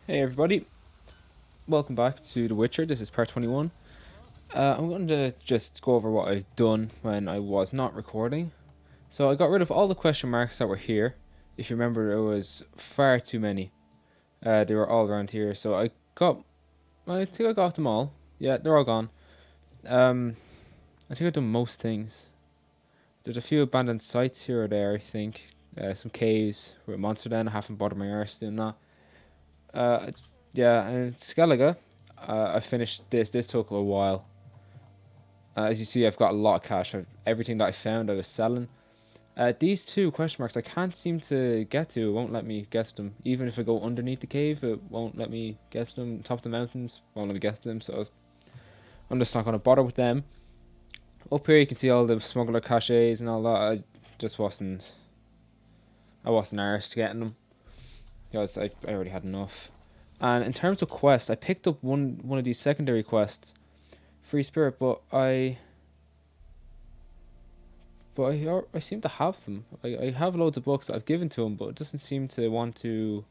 Hey everybody, welcome back to The Witcher. This is part 21. I'm going to just go over what I've done when I was not recording. So I got rid of all the question marks that were here. If you remember, there was far too many. They were all around here, so I think I got them all. Yeah, they're all gone. Um, I think I've done most things. There's a few abandoned sites here or there, I think. Some caves with a monster den. I haven't bothered my arse doing that. Uh, yeah, and Skellige. I finished this. This took a while. As you see, I've got a lot of cash. Everything that I found, I was selling. These two question marks, I can't seem to get to. It won't let me get to them. Even if I go underneath the cave, it won't let me get to them. Top of the mountains, won't let me get to them. So I'm just not going to bother with them. Up here, you can see all the smuggler caches and all that. Just wasn't. I wasn't arsed getting them because I already had enough. And in terms of quests, I picked up one of these secondary quests, Free Spirit, I seem to have them. I have loads of books that I've given to him, but it doesn't seem to want to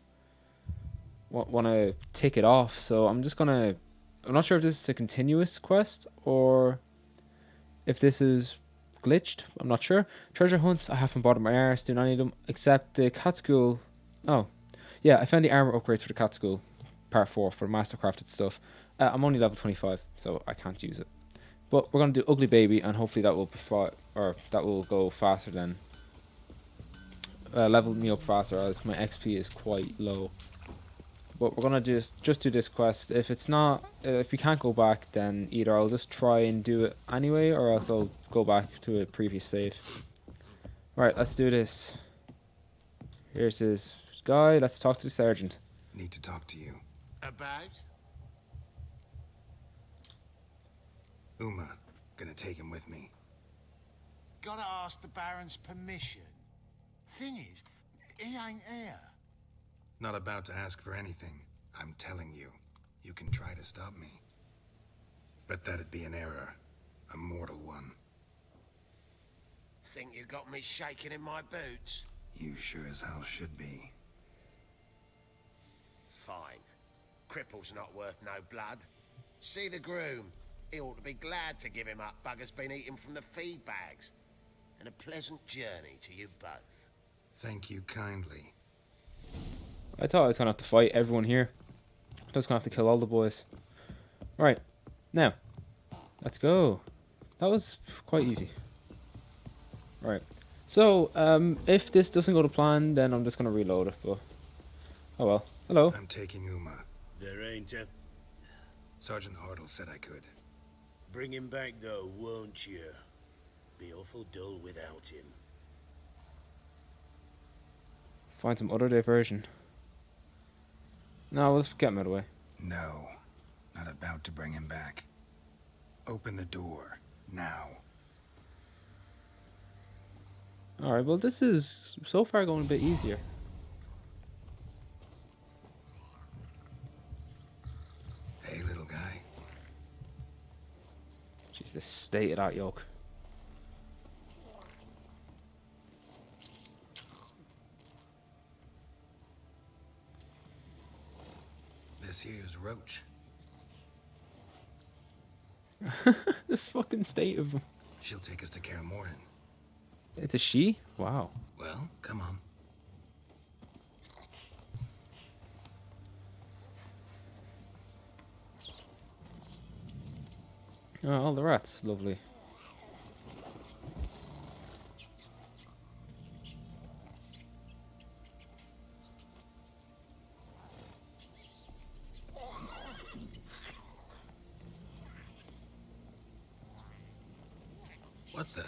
tick it off. So I'm just gonna. I'm not sure if this is a continuous quest or if this is glitched. I'm not sure. Treasure hunts, I haven't bought my arse, do not need them, except the cat school. Oh, yeah, I found the armor upgrades for the cat school, part 4, for mastercrafted stuff. I'm only level 25, so I can't use it. But we're going to do Ugly Baby, and hopefully that will that will go faster than, level me up faster, as my XP is quite low. But we're gonna just do this quest. If it's not, if we can't go back, then either I'll just try and do it anyway, or else I'll go back to a previous save. Right, let's do this. Here's his guy. Let's talk to the sergeant. Need to talk to you. About? Uma, gonna take him with me. Gotta ask the Baron's permission. Thing is, he ain't here. Not about to ask for anything. I'm telling you. You can try to stop me. But that'd be an error. A mortal one. Think you got me shaking in my boots? You sure as hell should be. Fine. Cripple's not worth no blood. See the groom. He ought to be glad to give him up. Bugger's been eating from the feed bags. And a pleasant journey to you both. Thank you kindly. I thought I was gonna have to fight everyone here. I was gonna have to kill all the boys. Right, now, let's go. That was quite easy. Right, so if this doesn't go to plan, then I'm just gonna reload it. But oh well. Hello. I'm taking Uma. There ain't a... Sergeant Hartle said I could. Bring him back though, won't you? Be awful dull without him. Find some other diversion. No, let's get him out of the way. No. Not about to bring him back. Open the door. Now. Alright, well this is so far going a bit easier. Hey, little guy. Jeez, the state of that yoke. This here's Roach. The fucking state of him. She'll take us to Kaer Morhen. It's a she? Wow. Well, come on. Oh, all the rats. Lovely. What the?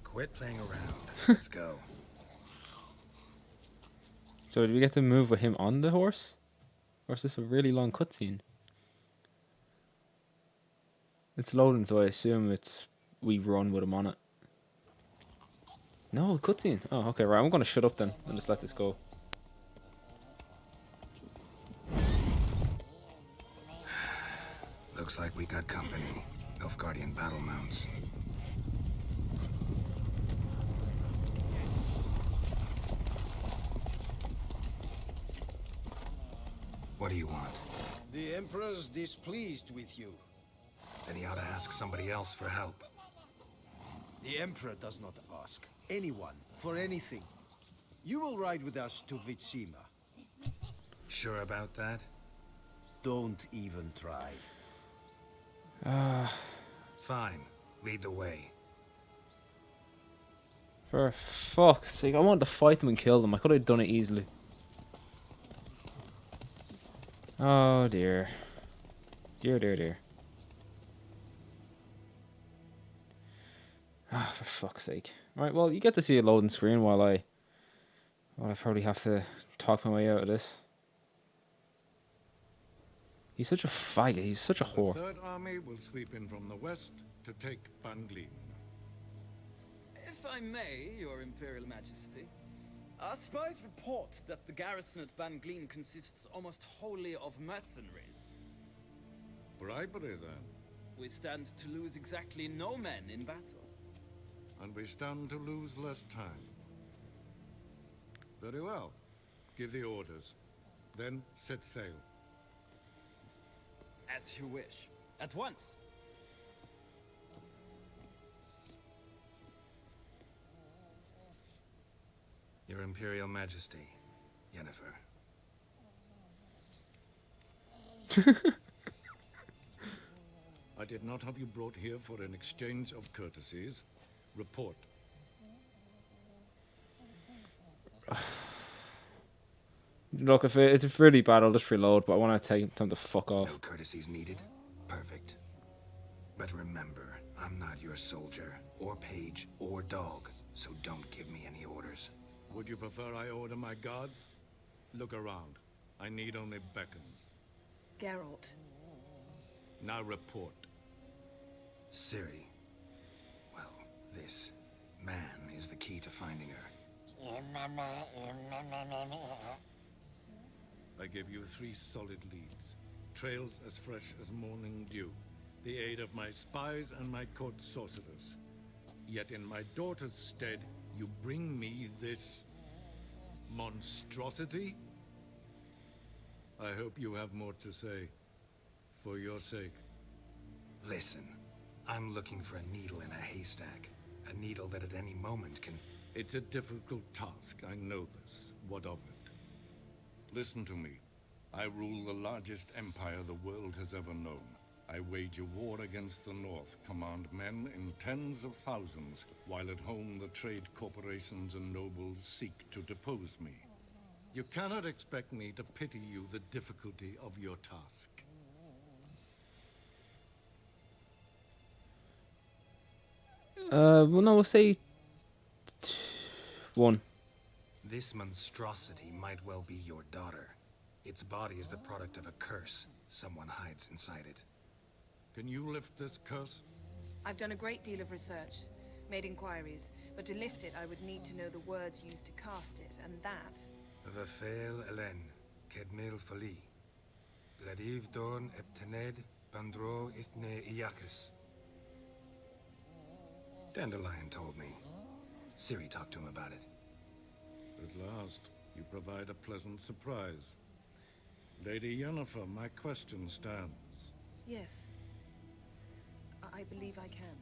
Quit playing around. Let's go. So did we get to move with him on the horse? Or is this a really long cutscene? It's loading, so I assume we run with him on it. No, cutscene. Oh, okay, right. I'm gonna shut up then and just let this go. Looks like we got company. Nilfgaardian battle mounts. What do you want? The Emperor's displeased with you. Then he ought to ask somebody else for help. The Emperor does not ask anyone for anything. You will ride with us to Vitsima. Sure about that? Don't even try. Fine. Lead the way. For fuck's sake, I wanted to fight them and kill them. I could have done it easily. Oh dear. Dear, dear, dear. Ah, for fuck's sake. Right, well, you get to see a loading screen while I probably have to talk my way out of this. He's such a faggot. He's such a whore. The Third Army will sweep in from the west to take Banglin. If I may, Your Imperial Majesty, our spies report that the garrison at Banglin consists almost wholly of mercenaries. Bribery, then. We stand to lose exactly no men in battle. And we stand to lose less time. Very well. Give the orders. Then set sail. As you wish. At once. Your Imperial Majesty, Yennefer. I did not have you brought here for an exchange of courtesies. Report. Look, if it's really bad, I'll just reload, but I want to take time to fuck off. No courtesies needed? Perfect. But remember, I'm not your soldier, or page, or dog, so don't give me any orders. Would you prefer I order my guards? Look around. I need only beckon. Geralt. Now report. Ciri. Well, this man is the key to finding her. I give you 3 solid leads. Trails as fresh as morning dew. The aid of my spies and my court sorcerers. Yet in my daughter's stead, you bring me this monstrosity? I hope you have more to say. For your sake. Listen, I'm looking for a needle in a haystack. A needle that at any moment can... It's a difficult task, I know this. What of it? Listen to me. I rule the largest empire the world has ever known. I wage a war against the North, command men in tens of thousands, while at home the trade corporations and nobles seek to depose me. You cannot expect me to pity you the difficulty of your task. Well, no, we'll say 1. This monstrosity might well be your daughter. Its body is the product of a curse. Someone hides inside it. Can you lift this curse? I've done a great deal of research, made inquiries, but to lift it I would need to know the words used to cast it, and that... Vafel Elen, Kedmil Fali. Gladiv Dorn Eptened, Bandro Ithne Iakis. Dandelion told me. Ciri talked to him about it. At last, you provide a pleasant surprise. Lady Yennefer, my question stands. Yes. I believe I can.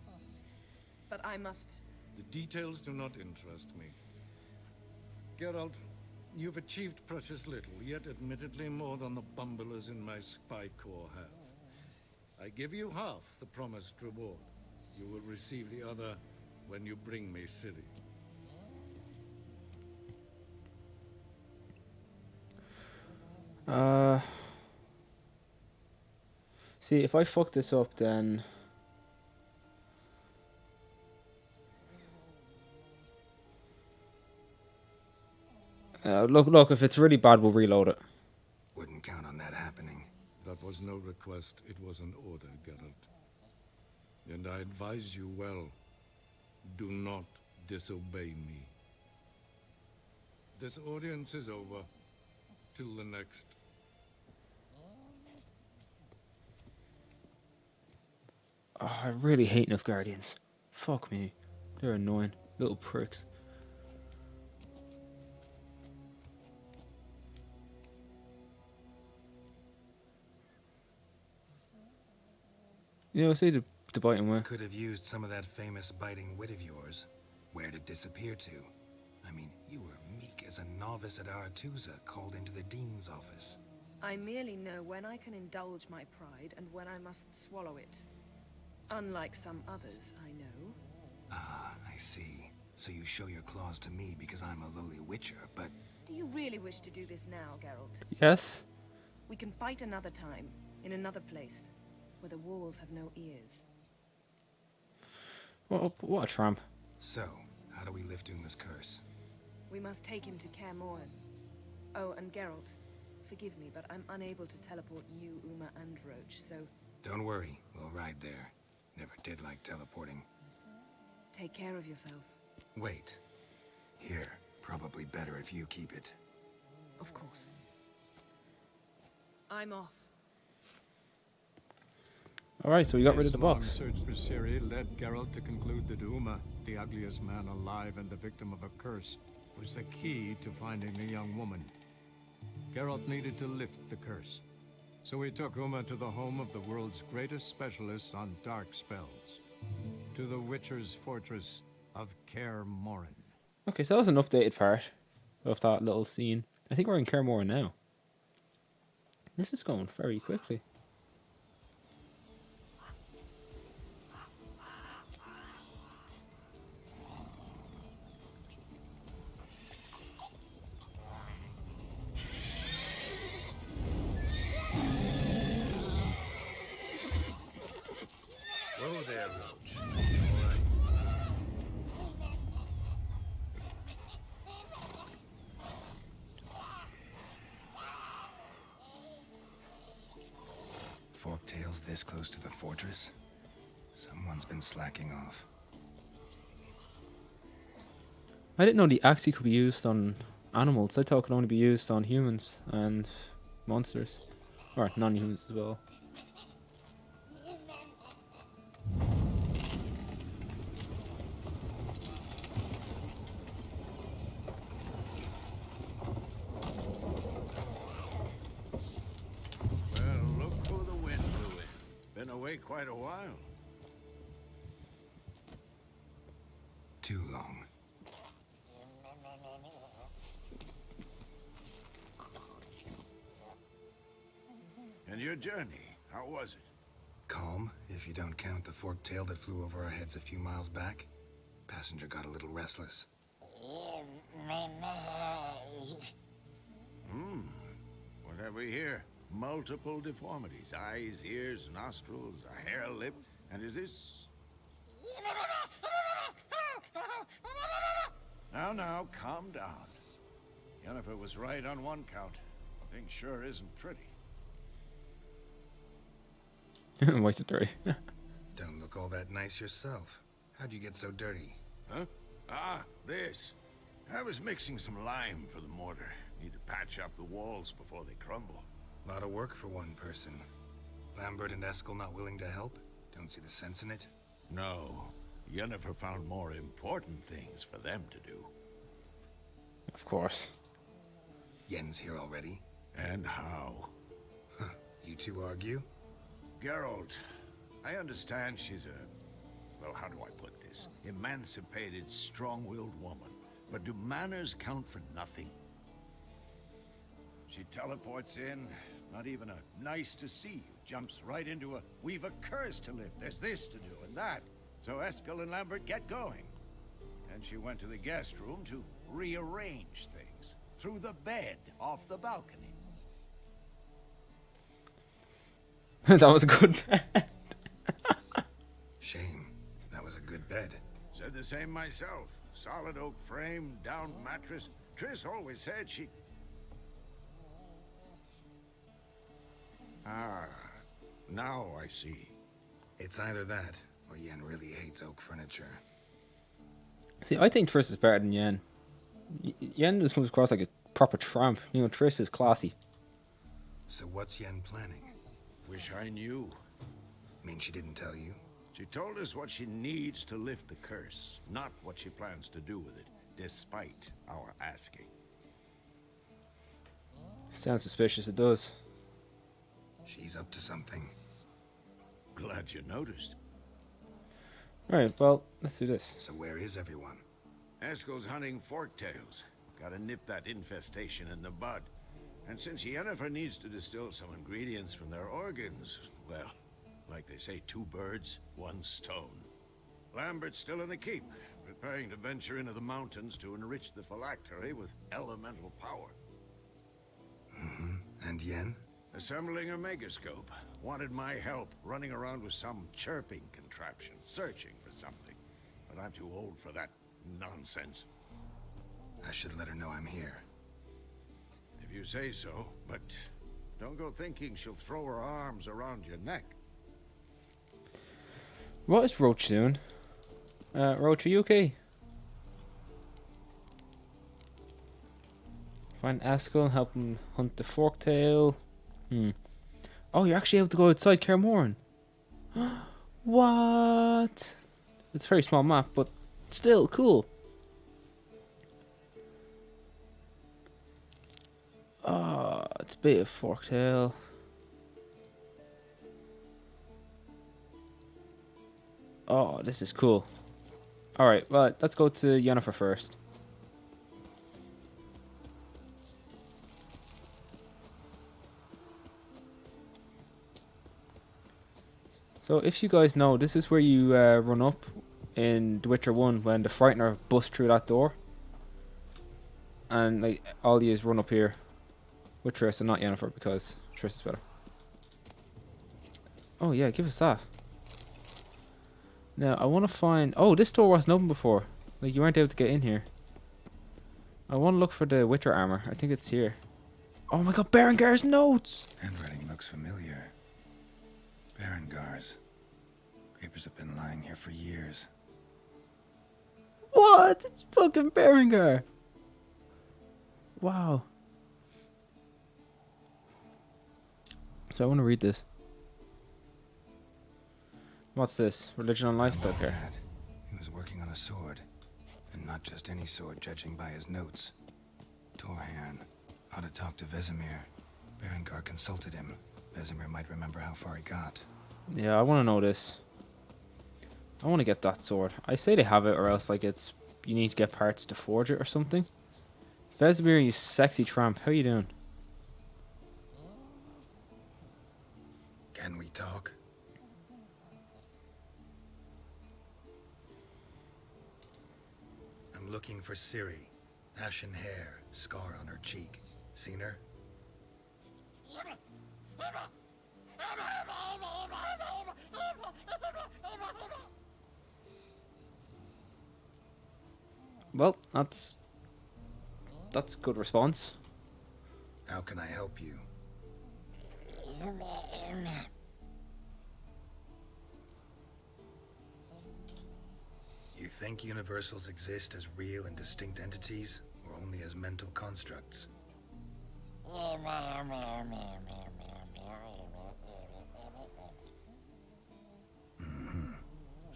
But I must... The details do not interest me. Geralt, you've achieved precious little, yet admittedly more than the bumblers in my spy corps have. I give you half the promised reward. You will receive the other when you bring me Ciri. See, if I fuck this up, then... look, if it's really bad, we'll reload it. Wouldn't count on that happening. That was no request, it was an order, Geralt. And I advise you well, do not disobey me. This audience is over. Till the next. Oh, I really hate Nilfgaardians. Fuck me. They're annoying. Little pricks. You know, say the biting way. Could have used some of that famous biting wit of yours. Where'd it disappear to? I mean, you were meek as a novice at Aretusa called into the dean's office. I merely know when I can indulge my pride and when I must swallow it. Unlike some others, I know. Ah, I see. So you show your claws to me because I'm a lowly witcher, but... Do you really wish to do this now, Geralt? Yes. We can fight another time, in another place, where the walls have no ears. What a tramp. So, how do we lift Uma's curse? We must take him to Kaer Morhen. Oh, and Geralt, forgive me, but I'm unable to teleport you, Uma, and Roach, so... Don't worry, we'll ride there. Never did like teleporting. Take care of yourself. Wait. Here, probably better if you keep it. Of course. I'm off. Alright, so we got rid of the This long box. search for Ciri led Geralt to conclude that Uma, the ugliest man alive and the victim of a curse, was the key to finding the young woman. Geralt needed to lift the curse, so he took Uma to the home of the world's greatest specialist on dark spells, to the Witcher's fortress of Kaer Morhen. Okay, so that was an updated part of that little scene. I think we're in Kaer Morhen now. This is going very quickly. Whoa there, Roach. All right. Forktails this close to the fortress? Someone's been slacking off. I didn't know the axe could be used on animals. I thought it could only be used on humans and monsters. Or non-humans as well. Well, look who the wind blew in. Been away quite a while. Too long. And your journey, how was it? Calm, if you don't count the forktail that flew over our heads a few miles back. Passenger got a little restless. What have we here? Multiple deformities. Eyes, ears, nostrils, a hair lip. And is this... Now, calm down. Yennefer was right on one count. Thing sure isn't pretty. Why is it dirty? Don't look all that nice yourself. How'd you get so dirty? Huh? Ah, this. I was mixing some lime for the mortar. Need to patch up the walls before they crumble. Lot of work for one person. Lambert and Eskel not willing to help? Don't see the sense in it? No. Yennefer found more important things for them to do. Of course. Yen's here already? And how? You two argue? Geralt, I understand she's a... Well, how do I put this? Emancipated, strong-willed woman. But do manners count for nothing? She teleports in, not even a nice to see you. Jumps right into a, we've a curse to lift, there's this to do and that. So Eskel and Lambert get going. And she went to the guest room to rearrange things. Through the bed, off the balcony. That was a good bed. Shame. That was a good bed. Said the same myself. Solid oak frame, down mattress. Triss always said she... Ah, now I see. It's either that, or Yen really hates oak furniture. See, I think Triss is better than Yen. Yen just comes across like a proper tramp. You know, Triss is classy. So what's Yen planning? Wish I knew. Mean she didn't tell you? She told us what she needs to lift the curse, not what she plans to do with it, despite our asking. Sounds suspicious, it does. She's up to something. Glad you noticed. Alright, well, let's do this. So where is everyone? Eskel's hunting forktails. Gotta nip that infestation in the bud. And since Yennefer needs to distill some ingredients from their organs, well, like they say, 2 birds, 1 stone. Lambert's still in the keep, preparing to venture into the mountains to enrich the phylactery with elemental power. And Yen? Assembling a megascope. Wanted my help running around with some chirping contraption, searching for something. But I'm too old for that nonsense. I should let her know I'm here. If you say so, but don't go thinking she'll throw her arms around your neck. What is Roach doing? Roach, are you okay? Find Askel and help him hunt the forktail. Oh, you're actually able to go outside Kaer Morhen. What? It's a very small map, but still cool. Oh, it's a bit of forktail. Oh, this is cool. Alright, well, let's go to Yennefer first. So, if you guys know, this is where you run up in The Witcher 1 when the Frightener busts through that door. And, like, all you is run up here with Triss and not Yennefer because Triss is better. Oh, yeah, give us that. Now, I want to find... Oh, this door wasn't open before. Like, you weren't able to get in here. I want to look for the Witcher armor. I think it's here. Oh my god, Berengar's notes! Handwriting looks familiar. Berengar's. Papers have been lying here for years. What? It's fucking Berengar! Wow. So I want to read this. What's this? Religion on life? Don't care. He was working on a sword. And not just any sword, judging by his notes. Torhan. Ought to talk to Vesemir. Berengar consulted him. Vesemir might remember how far he got. Yeah, I want to know this. I want to get that sword. I say they have it, or else like it's... You need to get parts to forge it or something. Vesemir, you sexy tramp. How you doing? Can we talk? I'm looking for Ciri. Ashen hair, scar on her cheek. Seen her? Well, that's a good response. How can I help you? You think universals exist as real and distinct entities, or only as mental constructs?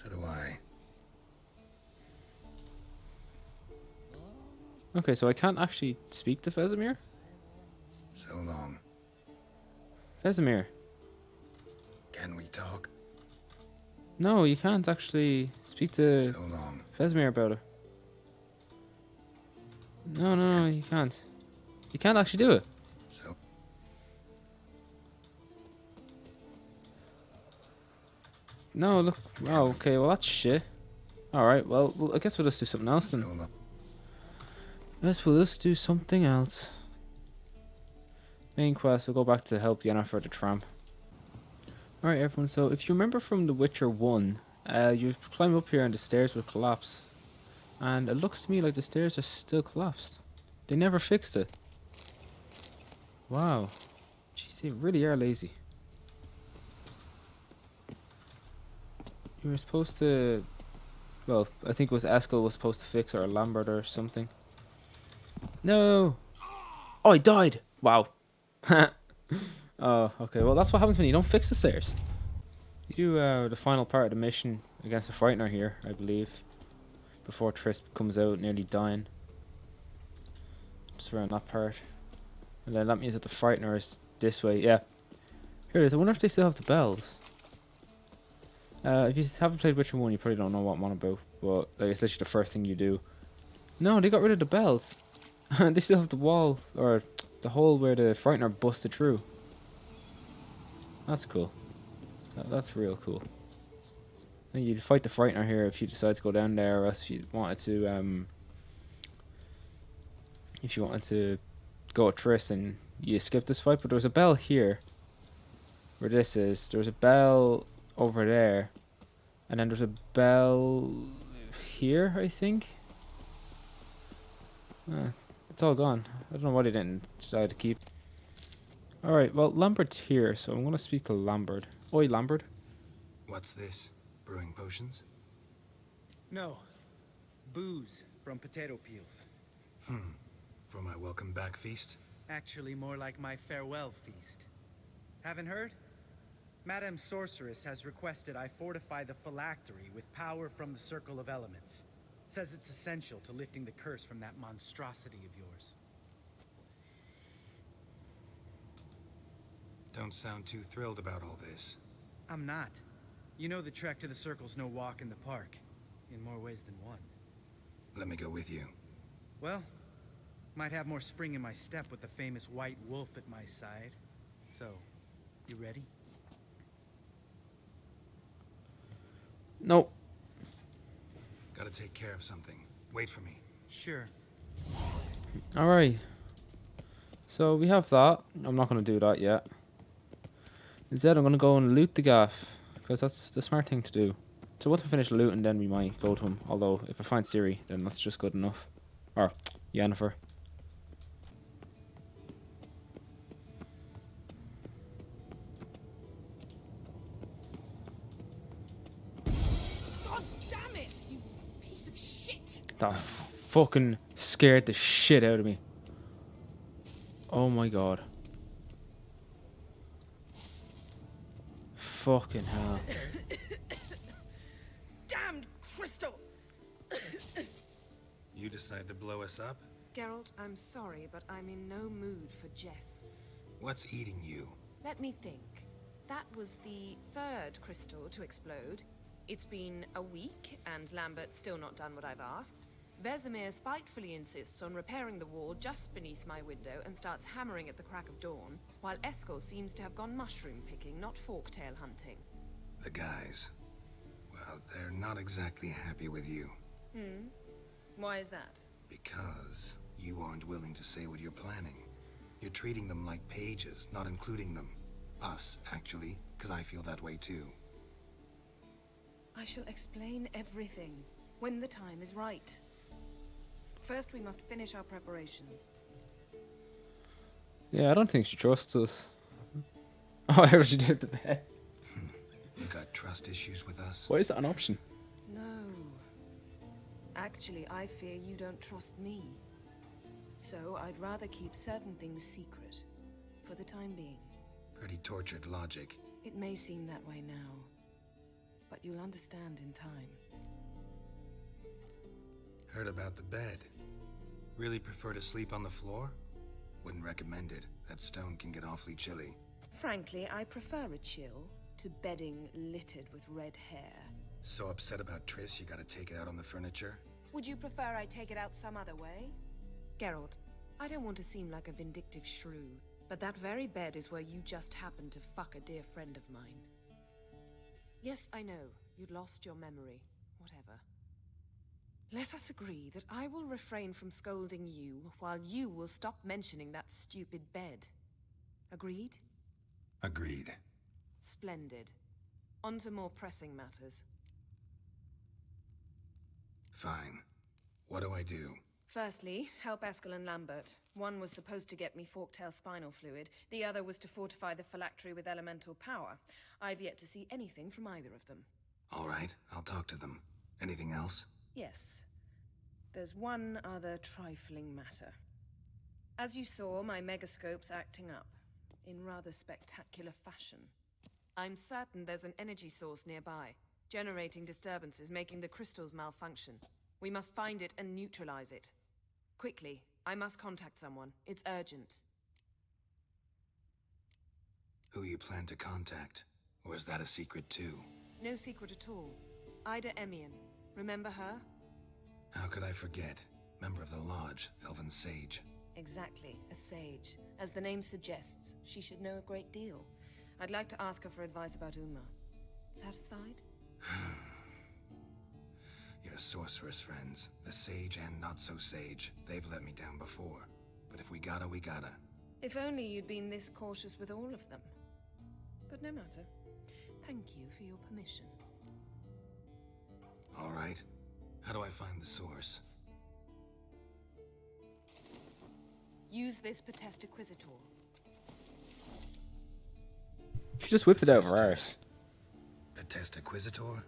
So do I. Okay, so I can't actually speak to Vesemir? So long. Vesemir. Can we talk? No, you can't actually speak to So long. Vesemir about it. No, you can't. You can't actually do it. So No, look. Oh, okay, well that's shit. Alright, well, I guess we'll just do something else then. so long. Yes, we'll just do something else. Main quest, we'll go back to help Yennefer the tramp. Alright everyone, so if you remember from The Witcher 1, you climb up here and the stairs will collapse. And it looks to me like the stairs are still collapsed. They never fixed it. Wow. Jeez, they really are lazy. You were supposed to... Well, I think it was Eskel was supposed to fix it, or Lambert or something. No! Oh, I died! Wow. Oh, okay. Well, that's what happens when you don't fix the stairs. You do the final part of the mission against the Frightener here, I believe. Before Triss comes out, nearly dying. Just around that part. And then that means that the Frightener is this way. Yeah. Here it is. I wonder if they still have the bells. If you haven't played Witcher 1, you probably don't know what I'm on about, but like, it's literally the first thing you do. No, they got rid of the bells. They still have the wall, or the hole where the Frightener busted through. That's cool. That's real cool. And you'd fight the Frightener here if you decide to go down there, or else if you wanted to go with Triss and you skip this fight. But there's a bell here, where this is. There's a bell over there, and then there's a bell here, I think. It's all gone. I don't know why they didn't decide to keep. Alright, well, Lambert's here, so I'm going to speak to Lambert. Oi, Lambert. What's this? Brewing potions? No. Booze from potato peels. For my welcome back feast? Actually, more like my farewell feast. Haven't heard? Madame Sorceress has requested I fortify the phylactery with power from the Circle of Elements. Says it's essential to lifting the curse from that monstrosity of yours. Don't sound too thrilled about all this. I'm not. You know the trek to the Circle's no walk in the park. In more ways than one. Let me go with you. Well, might have more spring in my step with the famous White Wolf at my side. So, you ready? Nope. Gotta take care of something. Wait for me. Sure. Alright. So we have that. I'm not going to do that yet. Instead, I'm going to go and loot the gaff, because that's the smart thing to do. So once I finish looting, then we might go to him. Although, if I find Ciri, then that's just good enough. Or, Yennefer. God damn it, you piece of shit! That fucking scared the shit out of me. Oh my god. Fucking hell. Damned crystal! You decide to blow us up? Geralt, I'm sorry, but I'm in no mood for jests. What's eating you? Let me think. That was the third crystal to explode. It's been a week, and Lambert's still not done what I've asked. Vesemir spitefully insists on repairing the wall just beneath my window and starts hammering at the crack of dawn, while Eskel seems to have gone mushroom picking, not forktail hunting. The guys. Well, they're not exactly happy with you. Why is that? Because you aren't willing to say what you're planning. You're treating them like pages, not including them. Us, actually, because I feel that way too. I shall explain everything when the time is right. First, we must finish our preparations. Yeah, I don't think she trusts us. Oh, I heard she did the bed. You got trust issues with us? Why is that an option? No. Actually, I fear you don't trust me. So I'd rather keep certain things secret, for the time being. Pretty tortured logic. It may seem that way now, but you'll understand in time. Heard about the bed. Really prefer to sleep on the floor? Wouldn't recommend it. That stone can get awfully chilly. Frankly, I prefer a chill to bedding littered with red hair. So upset about Triss, you gotta take it out on the furniture? Would you prefer I take it out some other way? Geralt, I don't want to seem like a vindictive shrew, but that very bed is where you just happened to fuck a dear friend of mine. Yes, I know, you'd lost your memory. Whatever. Let us agree that I will refrain from scolding you, while you will stop mentioning that stupid bed. Agreed? Agreed. Splendid. On to more pressing matters. Fine. What do I do? Firstly, help Eskel and Lambert. One was supposed to get me forktail spinal fluid, the other was to fortify the phylactery with elemental power. I've yet to see anything from either of them. All right, I'll talk to them. Anything else? Yes. There's one other trifling matter. As you saw, my megascope's acting up, in rather spectacular fashion. I'm certain there's an energy source nearby, generating disturbances, making the crystals malfunction. We must find it and neutralize it. Quickly, I must contact someone. It's urgent. Who you plan to contact? Or is that a secret too? No secret at all. Ida Emian. Remember her? How could I forget? Member of the Lodge, Elven Sage. Exactly, a sage. As the name suggests, she should know a great deal. I'd like to ask her for advice about Uma. Satisfied? Your sorceress friends, the sage and not so sage, they've let me down before. But if we gotta, we gotta. If only you'd been this cautious with all of them. But no matter. Thank you for your permission. All right. How do I find the source? Use this Potest Acquisitor. She just whipped it out of her arse. Potest Acquisitor?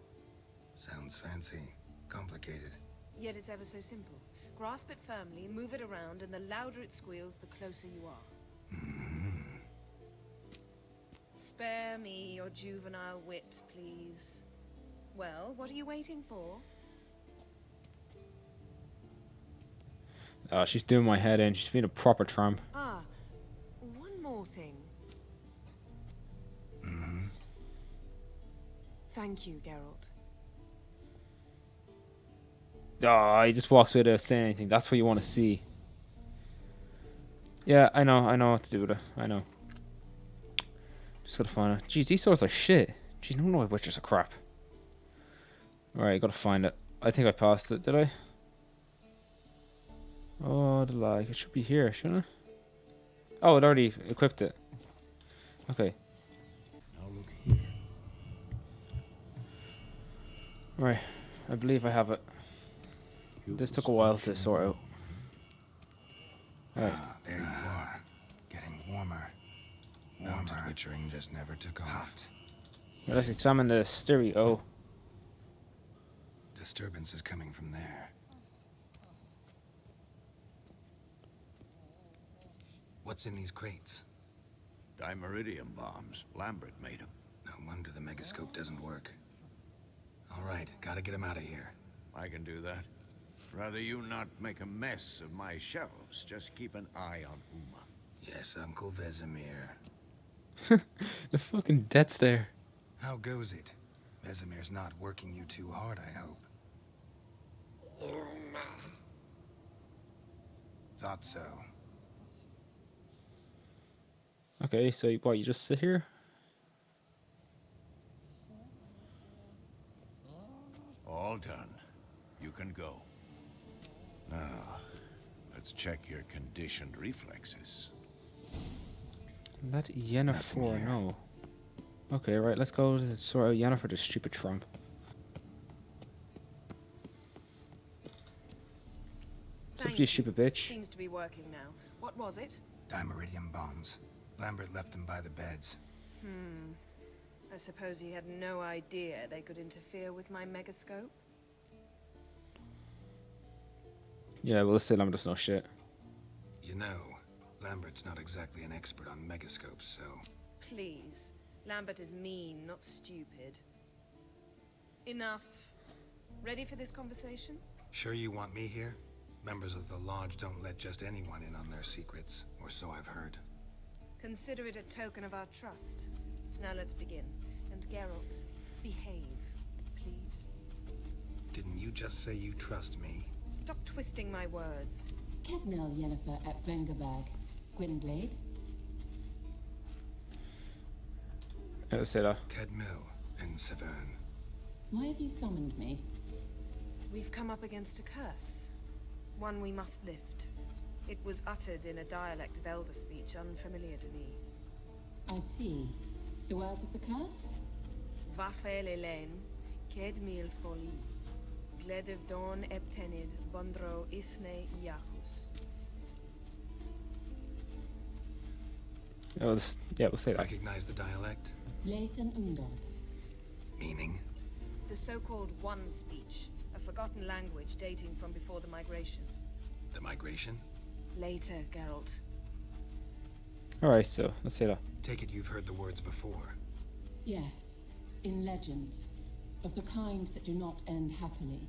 Sounds fancy. Complicated. Yet it's ever so simple. Grasp it firmly, move it around, and the louder it squeals, the closer you are. Spare me your juvenile wit, please. Well, what are you waiting for? Oh, she's doing my head in. She's being a proper tramp. Ah, one more thing. Thank you, Geralt. Oh, he just walks away without saying anything. That's what you want to see. Yeah, I know what to do with it. I know. Just gotta find it. Jeez, these swords are shit. Jeez, no wonder witches are crap. Alright, gotta find it. I think I passed it, did I? Oh, the lag. It should be here, shouldn't it? Oh, it already equipped it. Okay. Now look here. Right. I believe I have it. This took a while to sort out. Alright. Ah, there you are. Getting warmer. Mounted witchering just never took off. Let's examine the stereo. Disturbance is coming from there. What's in these crates? Dimeridium bombs. Lambert made them. No wonder the megascope doesn't work. All right, gotta get him out of here. I can do that. Rather you not make a mess of my shelves. Just keep an eye on Uma. Yes, Uncle Vesemir. The fucking death stare. How goes it? Vesemir's not working you too hard, I hope. Thought so. Okay, so what, you just sit here? All done. You can go. Now, let's check your conditioned reflexes. Let Yennefer know. Okay, right, let's go to sort out Yennefer, the stupid trump. Sup, you stupid bitch. Seems to be working now. What was it? Dimeridium bombs. Lambert left them by the beds. I suppose he had no idea they could interfere with my megascope? Yeah, well, let's say Lambert doesn't know shit. You know, Lambert's not exactly an expert on megascopes, so... Please. Lambert is mean, not stupid. Enough. Ready for this conversation? Sure you want me here? Members of the Lodge don't let just anyone in on their secrets, or so I've heard. Consider it a token of our trust. Now let's begin. And Geralt, behave, please. Didn't you just say you trust me? Stop twisting my words. Kednel Yennefer at Vengerberg. Gwynblade? Yeah, let's say that. Kedmil and Severn. Why have you summoned me? We've come up against a curse. One we must lift. It was uttered in a dialect of Elder speech unfamiliar to me. I see. The words of the curse? Vafel Elen, Kedmil Foli, Gledev Don Eptenid, Bondro Isne Iacus. Oh, yeah, we'll say that. Recognize the dialect? Lathan Ungod. Meaning? The so-called One speech, a forgotten language dating from before the migration. The migration? Later, Geralt. Alright, so let's say that. Take it you've heard the words before. Yes, in legends. Of the kind that do not end happily.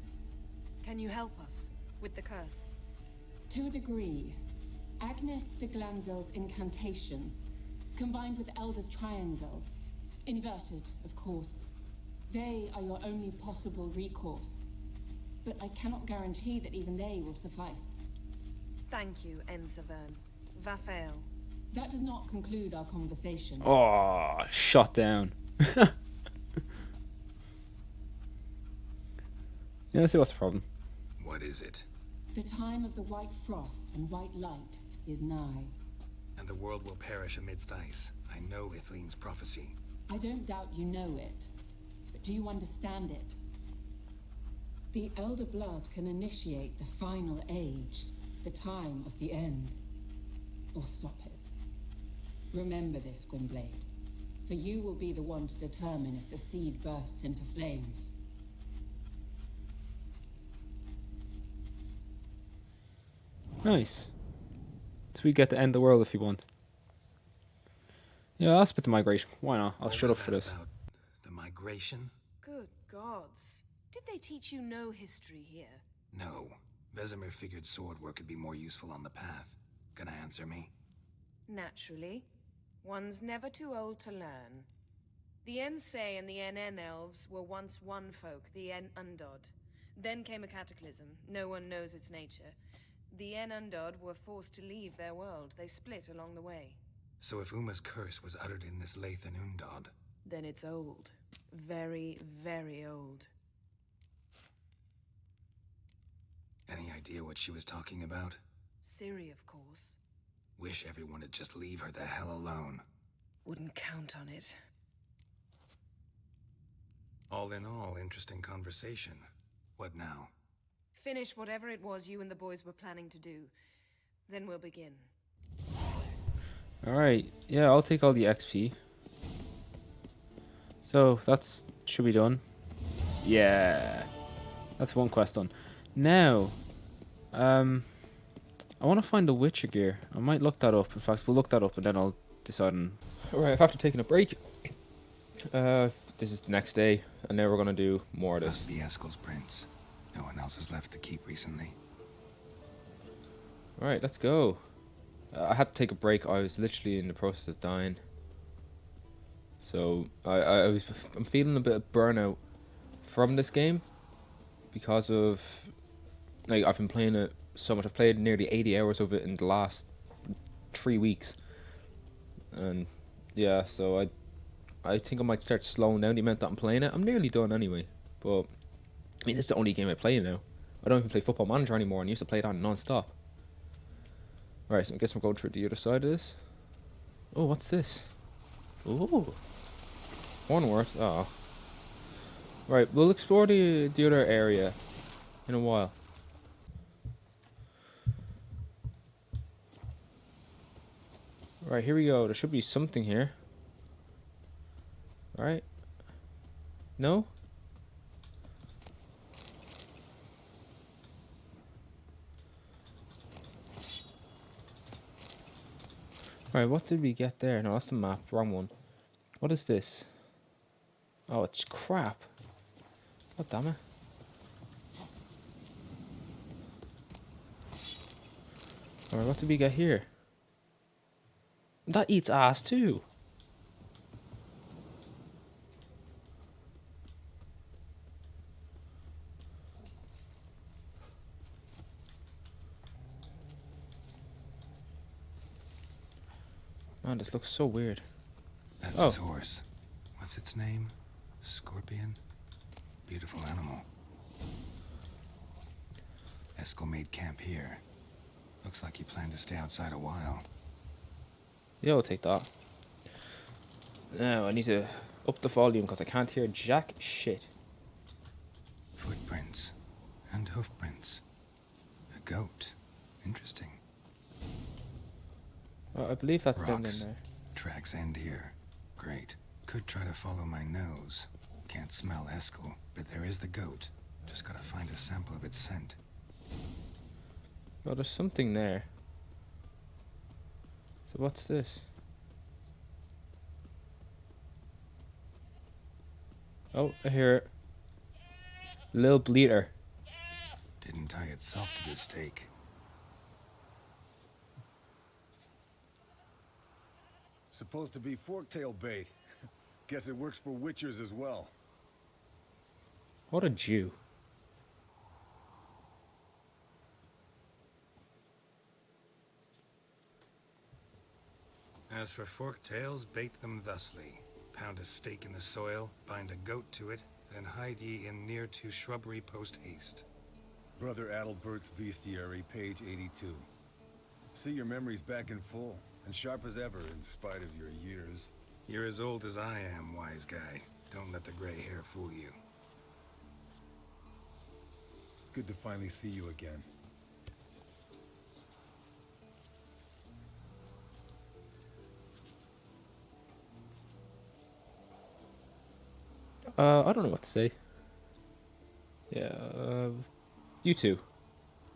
Can you help us with the curse? To a degree. Agnes de Glanville's incantation, combined with Elder's triangle, inverted, of course, They are your only possible recourse. But I cannot guarantee that even they will suffice. Thank you, Ensavern. Vafael. That does not conclude our conversation. Oh, shot down. Yeah, let's see what's the problem. What is it? The time of the white frost and white light is nigh. And the world will perish amidst ice. I know Ithleen's prophecy. I don't doubt you know it, but do you understand it? The Elder Blood can initiate the final age, the time of the end, or stop it. Remember this, Gwynblade, for you will be the one to determine if the seed bursts into flames. Nice. So we get to end the world if you want. Yeah, I'll spit the migration. Why not? I'll shut up for this. About the migration? Good gods. Did they teach you no history here? No. Vesemir figured sword work could be more useful on the path. Gonna answer me? Naturally. One's never too old to learn. The Ensei and the NN elves were once one folk, the En Undod. Then came a cataclysm. No one knows its nature. The En Undod were forced to leave their world. They split along the way. So if Uma's curse was uttered in this Lathan Undod, Then it's old. Very, very old. any idea what she was talking about? Ciri, of course. Wish everyone would just leave her the hell alone. Wouldn't count on it. All in all, interesting conversation. What now? Finish whatever it was you and the boys were planning to do. Then we'll begin. Alright, yeah, I'll take all the XP. So, that's should be done. Yeah. That's one quest done. Now, I want to find the Witcher gear. I might look that up. In fact, we'll look that up and then I'll decide on... Alright, after taking a break, this is the next day, and now we're going to do more of this. Must be Eskel's prince. No one else has left the keep recently. Alright, let's go. I had to take a break. I was literally in the process of dying. So, I'm feeling a bit of burnout from this game. Because of... Like, I've been playing it so much. I've played nearly 80 hours of it in the last 3 weeks. And, yeah, so I think I might start slowing down the amount that I'm playing it. I'm nearly done anyway. But, I mean, this is the only game I play now. I don't even play Football Manager anymore, and I used to play that non-stop. Right, so I guess we're going through the other side of this. Oh, what's this? Oh. One word. Oh. Right, we'll explore the other area in a while. Right, here we go. There should be something here. Right? No? Right, what did we get there? No, that's the map. Wrong one. What is this? Oh, it's crap. God damn it. Alright, what did we get here? That eats ass too. Man, this looks so weird. That's his horse. What's its name? Scorpion? Beautiful animal. Eskel made camp here. Looks like he planned to stay outside a while. Yeah, I'll take that. Now, I need to up the volume because I can't hear jack shit. Footprints. And hoofprints. A goat. Interesting. I believe that's down in Rocks. there. Tracks end here. Great. Could try to follow my nose. Can't smell Eskel, but there is the goat. Just gotta find a sample of its scent. Oh, there's something there. So what's this? Oh, I hear it. Lil Bleeder. Didn't tie itself to the stake. Supposed to be forktail bait. Guess it works for witchers as well. What a Jew. As for forked tails, bait them thusly. Pound a stake in the soil, bind a goat to it, then hide ye in near to shrubbery post haste. Brother Adalbert's Bestiary, page 82. See your memories back in full, and sharp as ever in spite of your years. You're as old as I am, wise guy. Don't let the gray hair fool you. Good to finally see you again. I don't know what to say. Yeah, you two.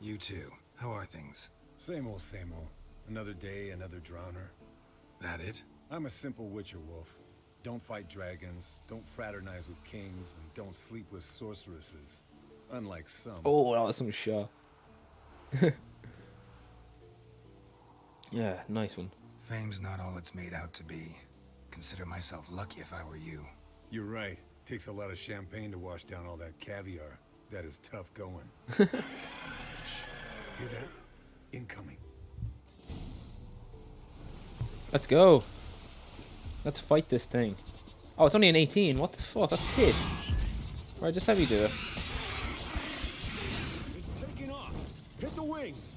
You too. How are things? Same old, same old. Another day, another drowner. That it? I'm a simple witcher wolf. Don't fight dragons, don't fraternize with kings, and don't sleep with sorceresses. Unlike some. Oh, that was some shot. Yeah, nice one. Fame's not all it's made out to be. Consider myself lucky if I were you. You're right. Takes a lot of champagne to wash down all that caviar. That is tough going. Shh. Hear that? Incoming. Let's go. Let's fight this thing. Oh, it's only an 18. What the fuck? That's piss. Alright, just have you do it. It's taking off. Hit the wings.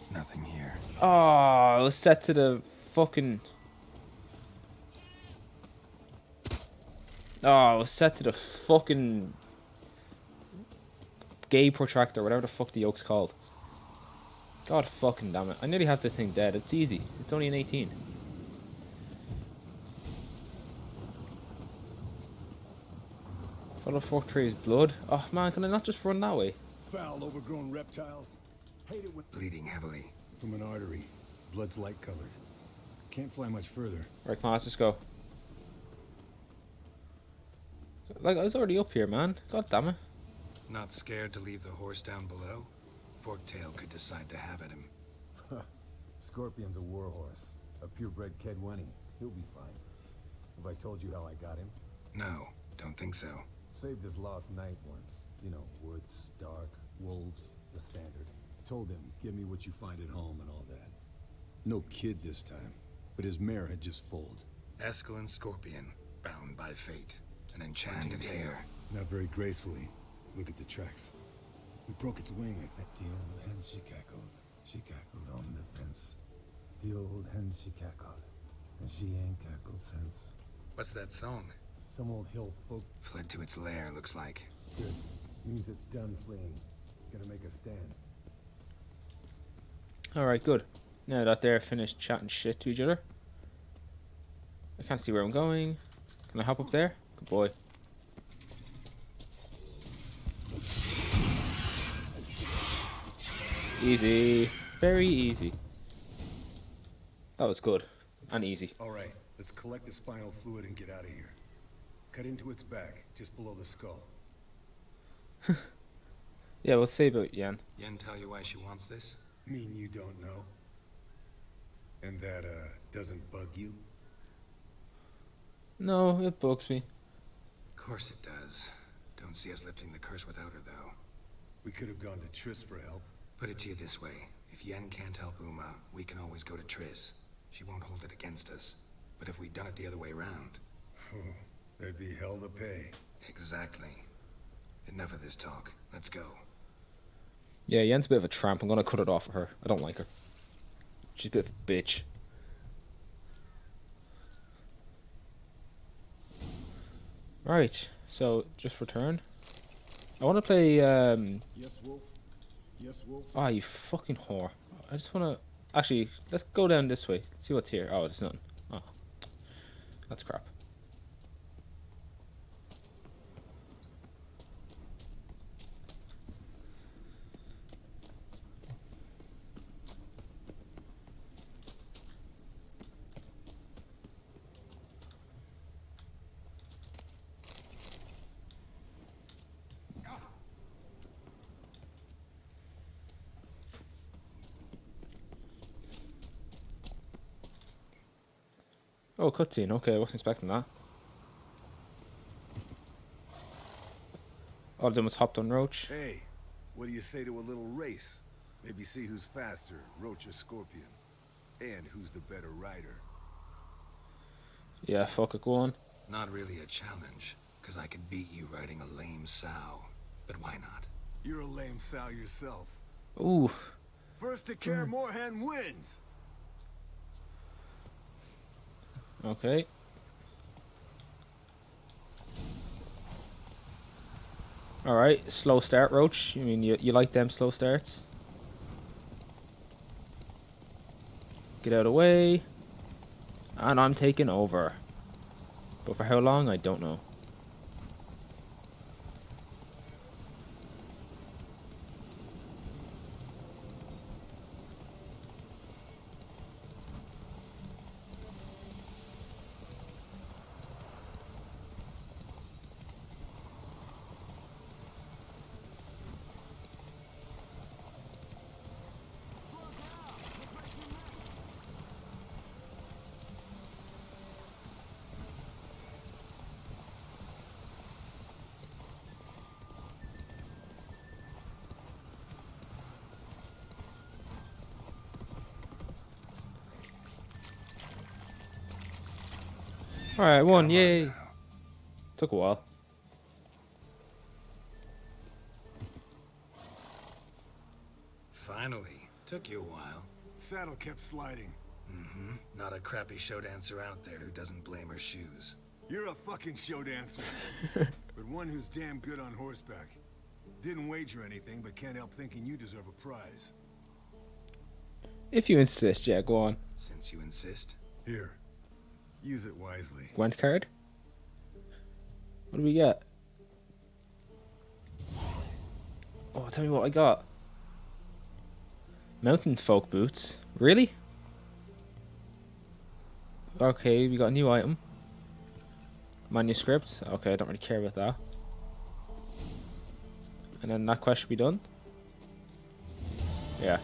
Nothing here. Oh, it was set to the fucking... Oh, it was set to the fucking... gay protractor, whatever the fuck the yoke's called. God fucking damn it. I nearly have this thing dead. It's easy. It's only an 18. What the fuck tree is blood? Oh man, can I not just run that way? Foul, overgrown reptiles. Hate it when Bleeding heavily. from an artery. Blood's light colored. Can't fly much further. Right, come on, let's just go. Like, I was already up here, man. God damn it. Not scared to leave the horse down below? Forktail could decide to have at him. Scorpion's a warhorse. A purebred Kedwenny. He'll be fine. Have I told you how I got him? No, don't think so. Saved his lost knight once. You know, woods, dark, wolves, the standard. Told him, give me what you find at home and all that. No kid this time, but his mare had just foaled. Escalin Scorpion, bound by fate. An enchanted hair. Not very gracefully. Look at the tracks. We broke its wing, I think. The old hen she cackled. She cackled on the fence. The old hen she cackled. And she ain't cackled since. What's that song? Some old hill folk. Fled to its lair, looks like. Good. Means it's done fleeing. Gonna make a stand. Alright, good. Now that they're finished chatting shit to each other. I can't see where I'm going. Can I hop up there? Good boy. Easy. Very easy. That was good. And easy. Alright, let's collect the spinal fluid and get out of here. Cut into its back, just below the skull. Yeah, we'll say about Yen. Yen tell you why she wants this? Mean you don't know? And that, doesn't bug you? No, it bugs me. Of course it does. Don't see us lifting the curse without her, though. We could have gone to Triss for help. Put it to you this way. If Yen can't help Uma, we can always go to Triss. She won't hold it against us. But if we'd done it the other way around... Oh, there'd be hell to pay. Exactly. Enough of this talk. Let's go. Yeah, Yen's a bit of a tramp. I'm gonna cut it off for her. I don't like her. She's a bit of a bitch. Right, so just return. I want to play. Yes, Wolf. Yes, Wolf. Ah, you fucking whore! I just want to. Actually, let's go down this way. See what's here. Oh, there's nothing. Oh, that's crap. Oh, cutscene. Okay, I wasn't expecting that. All of them was hopped on Roach. Hey, what do you say to a little race? Maybe see who's faster, Roach or Scorpion. And who's the better rider. Yeah, fuck it, go on. Not really a challenge, because I could beat you riding a lame sow. But why not? You're a lame sow yourself. Ooh. First to Kaer Morhen wins! Okay. Alright, slow start, Roach. You mean you like them slow starts? Get out of the way. And I'm taking over. But for how long, I don't know. Alright, won, yay. Took a while. Finally. Took you a while. Saddle kept sliding. Mm-hmm. Not a crappy show dancer out there who doesn't blame her shoes. You're a fucking show dancer. But one who's damn good on horseback. Didn't wager anything, but can't help thinking you deserve a prize. If you insist, yeah, go on. Since you insist. Here. Use it wisely. Gwent card? What do we get? Oh, tell me what I got. Mountain folk boots. Really? Okay, we got a new item. Manuscript. Okay, I don't really care about that. And then that quest should be done. Yeah.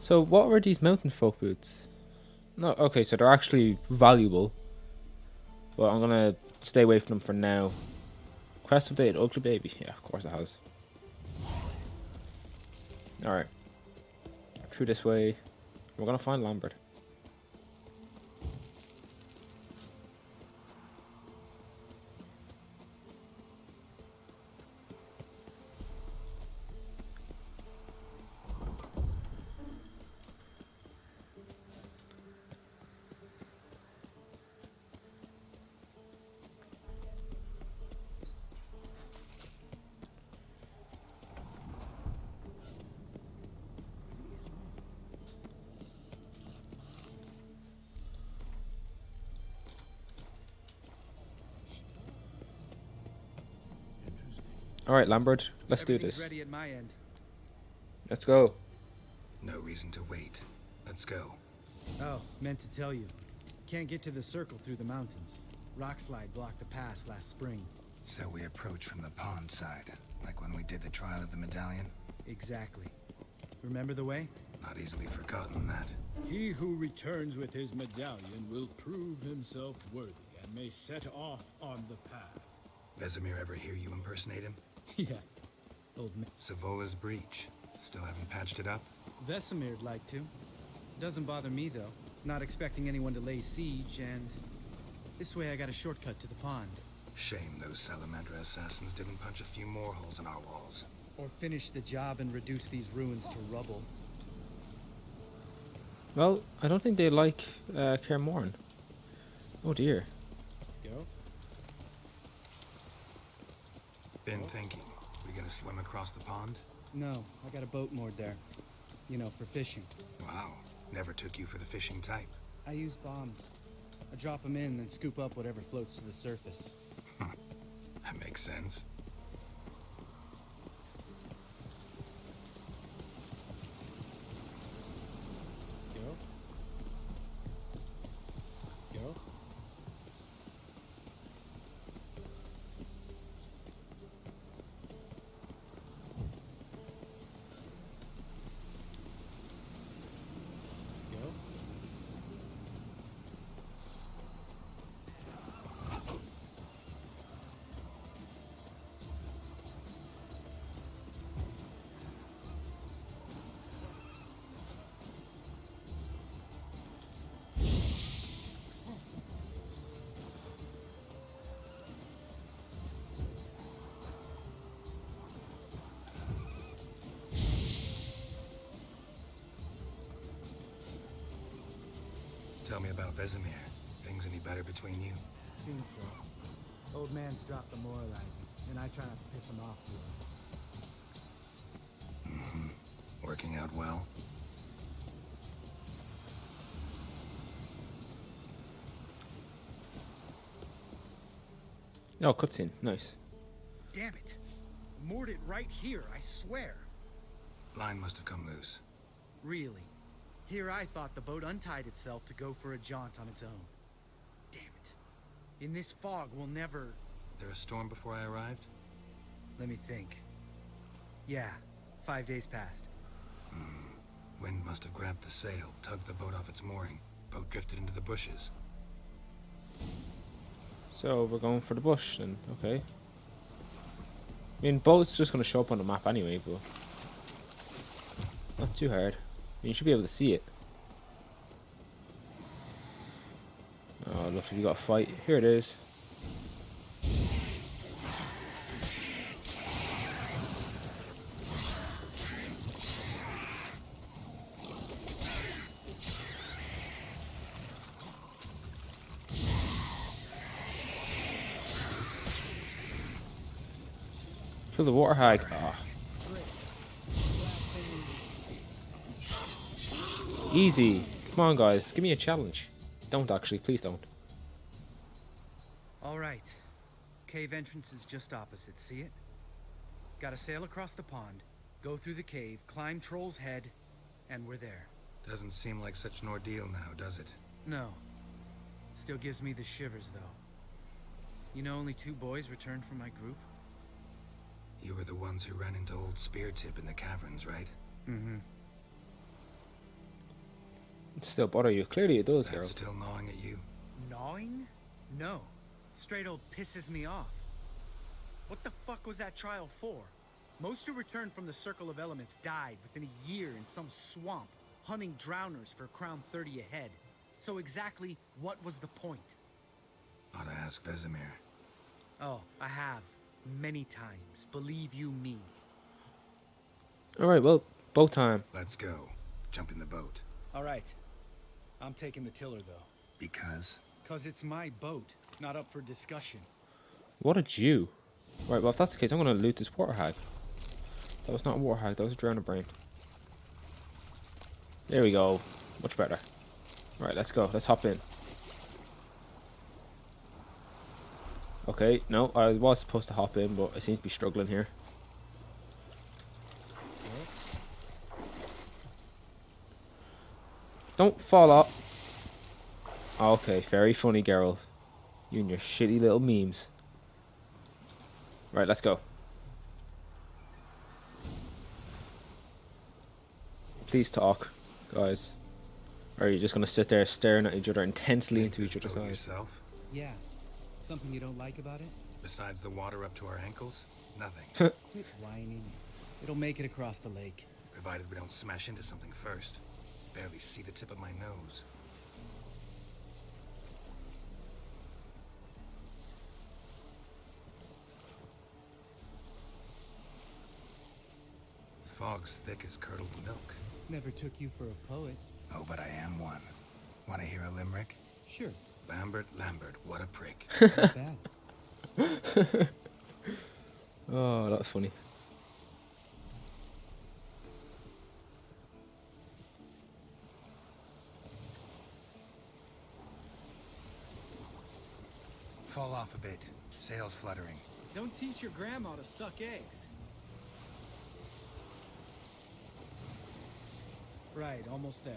So what were these mountain folk boots? No, okay, so they're actually valuable. But I'm gonna stay away from them for now. Quest update, ugly baby. Yeah, of course it has. Alright. Through this way. We're gonna find Lambert. Alright, Lambert, let's do this. Ready at my end. Let's go. No reason to wait. Let's go. Oh, meant to tell you. Can't get to the circle through the mountains. Rockslide blocked the pass last spring. So we approach from the pond side, like when we did the trial of the medallion? Exactly. Remember the way? Not easily forgotten, that. He who returns with his medallion will prove himself worthy and may set off on the path. Vesemir ever hear you impersonate him? Yeah. Old man. Savola's breach. Still haven't patched it up? Vesemir'd like to. Doesn't bother me, though. Not expecting anyone to lay siege, and... this way I got a shortcut to the pond. Shame those Salamandra assassins didn't punch a few more holes in our walls. Or finish the job and reduce these ruins to rubble. Well, I don't think they like Kaer Morhen. Oh dear. Go. Been thinking. We gonna swim across the pond? No, I got a boat moored there. You know, for fishing. Wow. Never took you for the fishing type. I use bombs. I drop them in, then scoop up whatever floats to the surface. That makes sense. Geralt? Geralt? Geralt? Tell me about Vesemir. Things any better between you? Seems so. Old man's dropped the moralizing, and I try not to piss him off too much. Mm-hmm. Working out well? Oh, cutscene. Nice. Damn it. Moored it right here, I swear. Line must have come loose. Really? Here I thought the boat untied itself to go for a jaunt on its own. Damn it. In this fog, we'll never... There a storm before I arrived? Let me think. Yeah, 5 days passed. Wind must have grabbed the sail, tugged the boat off its mooring. Boat drifted into the bushes. So we're going for the bush then, okay. I mean, boat's just going to show up on the map anyway, but... Not too hard. I mean, you should be able to see it. Oh, look, you got a fight. Here it is. Kill the water hag. Ah. Easy. Come on, guys. Give me a challenge. Don't actually. Please don't. All right. Cave entrance is just opposite. See it? Gotta sail across the pond, go through the cave, climb Troll's Head, and we're there. Doesn't seem like such an ordeal now, does it? No. Still gives me the shivers, though. You know, only 2 boys returned from my group? You were the ones who ran into old Speartip in the caverns, right? Mm-hmm. It still bother you. Clearly it does, That's girl. still gnawing at you? Gnawing? No. Straight old pisses me off. What the fuck was that trial for? Most who returned from the Circle of Elements died within a year in some swamp, hunting drowners for Crown 30 a head. So exactly what was the point? Ought to ask Vesemir. Oh, I have. Many times. Believe you me. Alright, well, boat time. Let's go. Jump in the boat. Alright. I'm taking the tiller, though. Because? 'Cause it's my boat, not up for discussion. What a Jew. Right, well, if that's the case, I'm going to loot this water hag. That was not a water hag, that was a drowner brain. There we go. Much better. Right, let's go. Let's hop in. Okay, no, I was supposed to hop in, but I seem to be struggling here. Don't fall off. Okay, very funny, Geralt. You and your shitty little memes. Right, let's go. Please talk, guys. Or are you just gonna sit there staring at each other intensely into each other's eyes? Yourself? Yeah. Something you don't like about it? Besides the water up to our ankles? Nothing. Quit whining. It'll make it across the lake. Provided we don't smash into something first. Barely see the tip of my nose. Fog's thick as curdled milk. Never took you for a poet. Oh, but I am one. Want to hear a limerick? Sure. Lambert, what a prick. Not bad. Oh, that's funny. Fall off a bit. Sails fluttering. Don't teach your grandma to suck eggs. Right, almost there.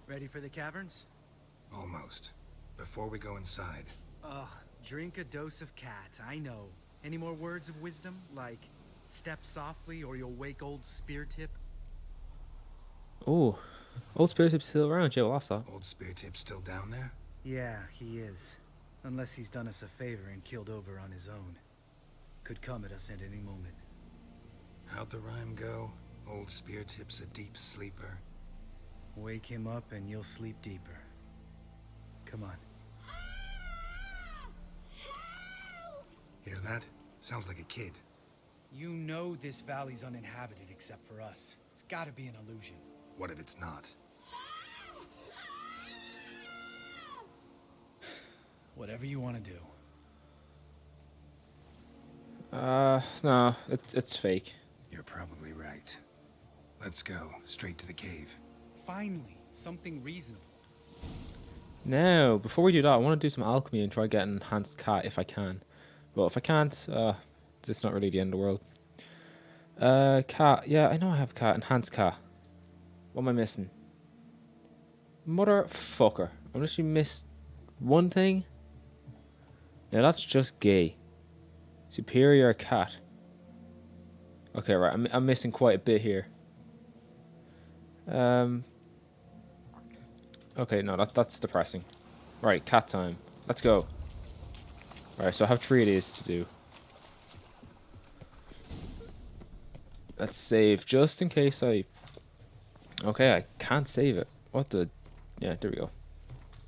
Ready for the caverns? Almost. Before we go inside. Ugh, drink a dose of cat, I know. Any more words of wisdom? Like, step softly or you'll wake old Speartip? Oh, old Speartip's still around, yeah, well, that's that. Old Speartip's still down there? Yeah, he is. Unless he's done us a favor and killed over on his own. Could come at us at any moment. How'd the rhyme go? Old spear tip's a deep sleeper. Wake him up and you'll sleep deeper. Come on. Hear that? Sounds like a kid. You know this valley's uninhabited except for us. It's gotta be an illusion. What if it's not? Whatever you want to do. No, it's fake. You're probably right. Let's go, straight to the cave. Finally, something reasonable. Now, before we do that, I want to do some alchemy and try get an enhanced cat if I can. But if I can't, it's not really the end of the world. Cat. Yeah, I know I have a cat. Enhanced cat. What am I missing? Motherfucker. I literally missed one thing. Now that's just gay. Superior cat. Okay, right. I'm missing quite a bit here. Okay, no, that's depressing. Right, cat time. Let's go. Right, so I have 3 of these to do. Let's save just in case I... Okay, I can't save it. What the... Yeah, there we go.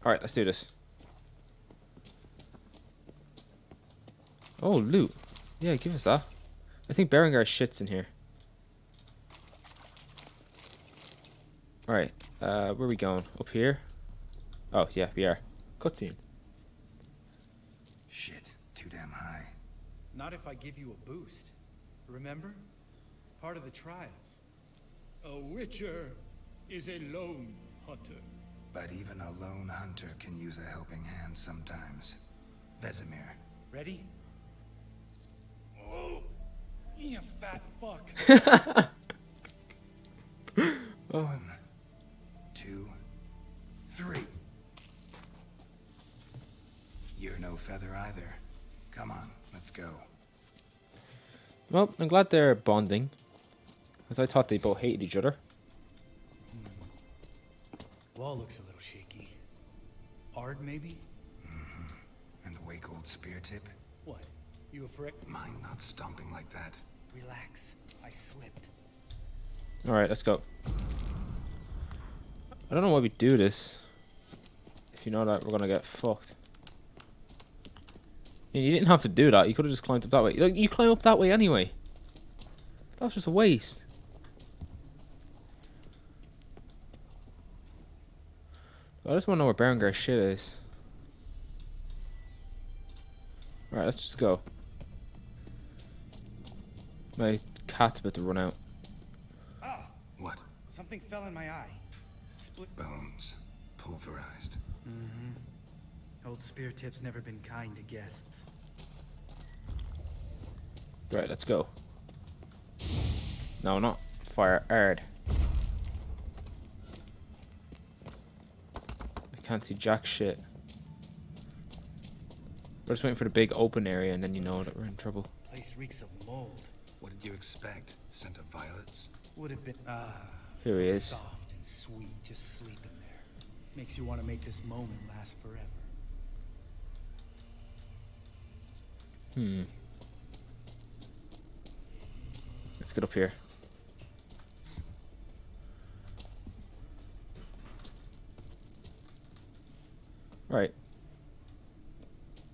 Alright, let's do this. Oh, loot. Yeah, give us that. I think Berengar's shit's in here. Alright, where are we going? Up here? Oh, yeah, we are. Cutscene. Shit, too damn high. Not if I give you a boost. Remember? Part of the trials. A witcher is a lone hunter. But even a lone hunter can use a helping hand sometimes. Vesemir. Ready? Oh, you fat fuck. 1, 2, 3. You're no feather either. Come on, let's go. Well, I'm glad they're bonding. As I thought they both hated each other. Wall looks a little shaky. Ard, maybe? And the wake old spear tip? What? You a frick? Mine not stomping like that. Relax. I slipped. Alright, let's go. I don't know why we do this. If you know that we're gonna get fucked. Yeah, you didn't have to do that. You could have just climbed up that way. You climb up that way anyway. That was just a waste. I just want to know where Berengar's shit is. Alright, let's just go. My cat's about to run out. Ah! What? Something fell in my eye. Split bones. Pulverized. Old spear tip's never been kind to guests. Right, let's go. No, not fire. Ard. I can't see jack shit. We're just waiting for the big open area and then you know that we're in trouble. Place reeks of mold. What did you expect? Scent of violets? Would have been Here so he is. soft and sweet, just sleeping there. Makes you want to make this moment last forever. Let's get up here. Right.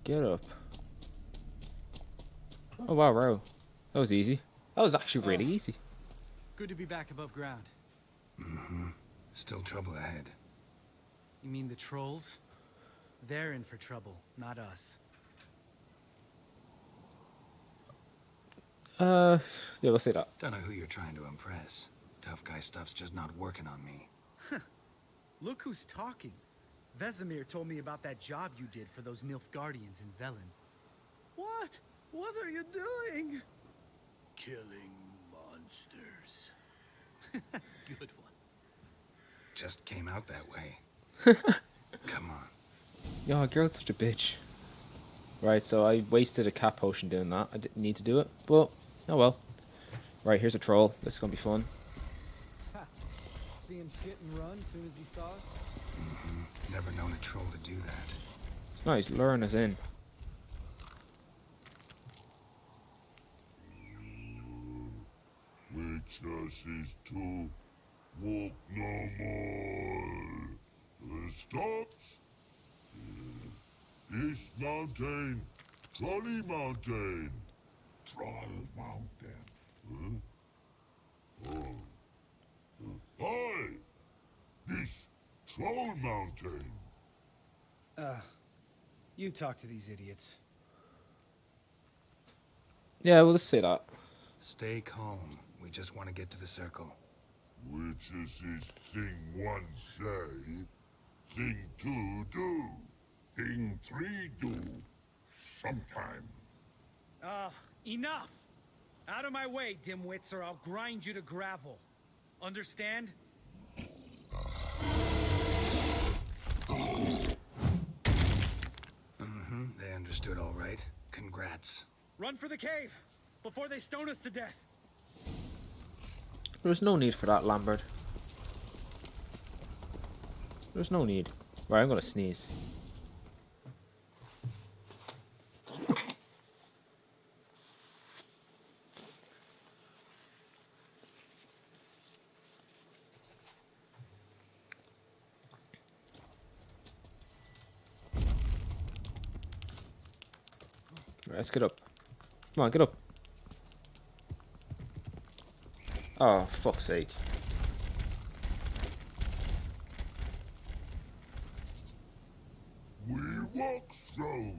Get up. Oh wow, bro. That was easy. That was actually really easy. Good to be back above ground. Still trouble ahead. You mean the trolls? They're in for trouble, not us. Yeah, we'll say that. Don't know who you're trying to impress. Tough guy stuff's just not working on me. Look who's talking. Vesemir told me about that job you did for those Nilfgaardians in Velen. What? What are you doing? Killing monsters. Good one. Just came out that way. Come on. Yo, girl's such a bitch. Right, so I wasted a cat potion doing that. I didn't need to do it, but oh well. Right, here's a troll. This is gonna be fun. See him shit and run as soon as he saw us? Never known a troll to do that. It's nice, luring us in. Wake Witches is to walk no more. Stops. This mountain, Trolley Mountain. Troll Mountain. Hi! This Troll Mountain. You talk to these idiots. Yeah, we'll just say that. Stay calm. We just want to get to the circle. Witches is thing one say, thing two do, thing three do, sometime. Enough! Out of my way, dimwits, or I'll grind you to gravel. Understand? They understood all right. Congrats. Run for the cave! Before they stone us to death! There's no need for that, Lambert. There's no need. Right, I'm gonna sneeze. Right, let's get up. Come on, get up. Oh, fuck's sake. We walk throws.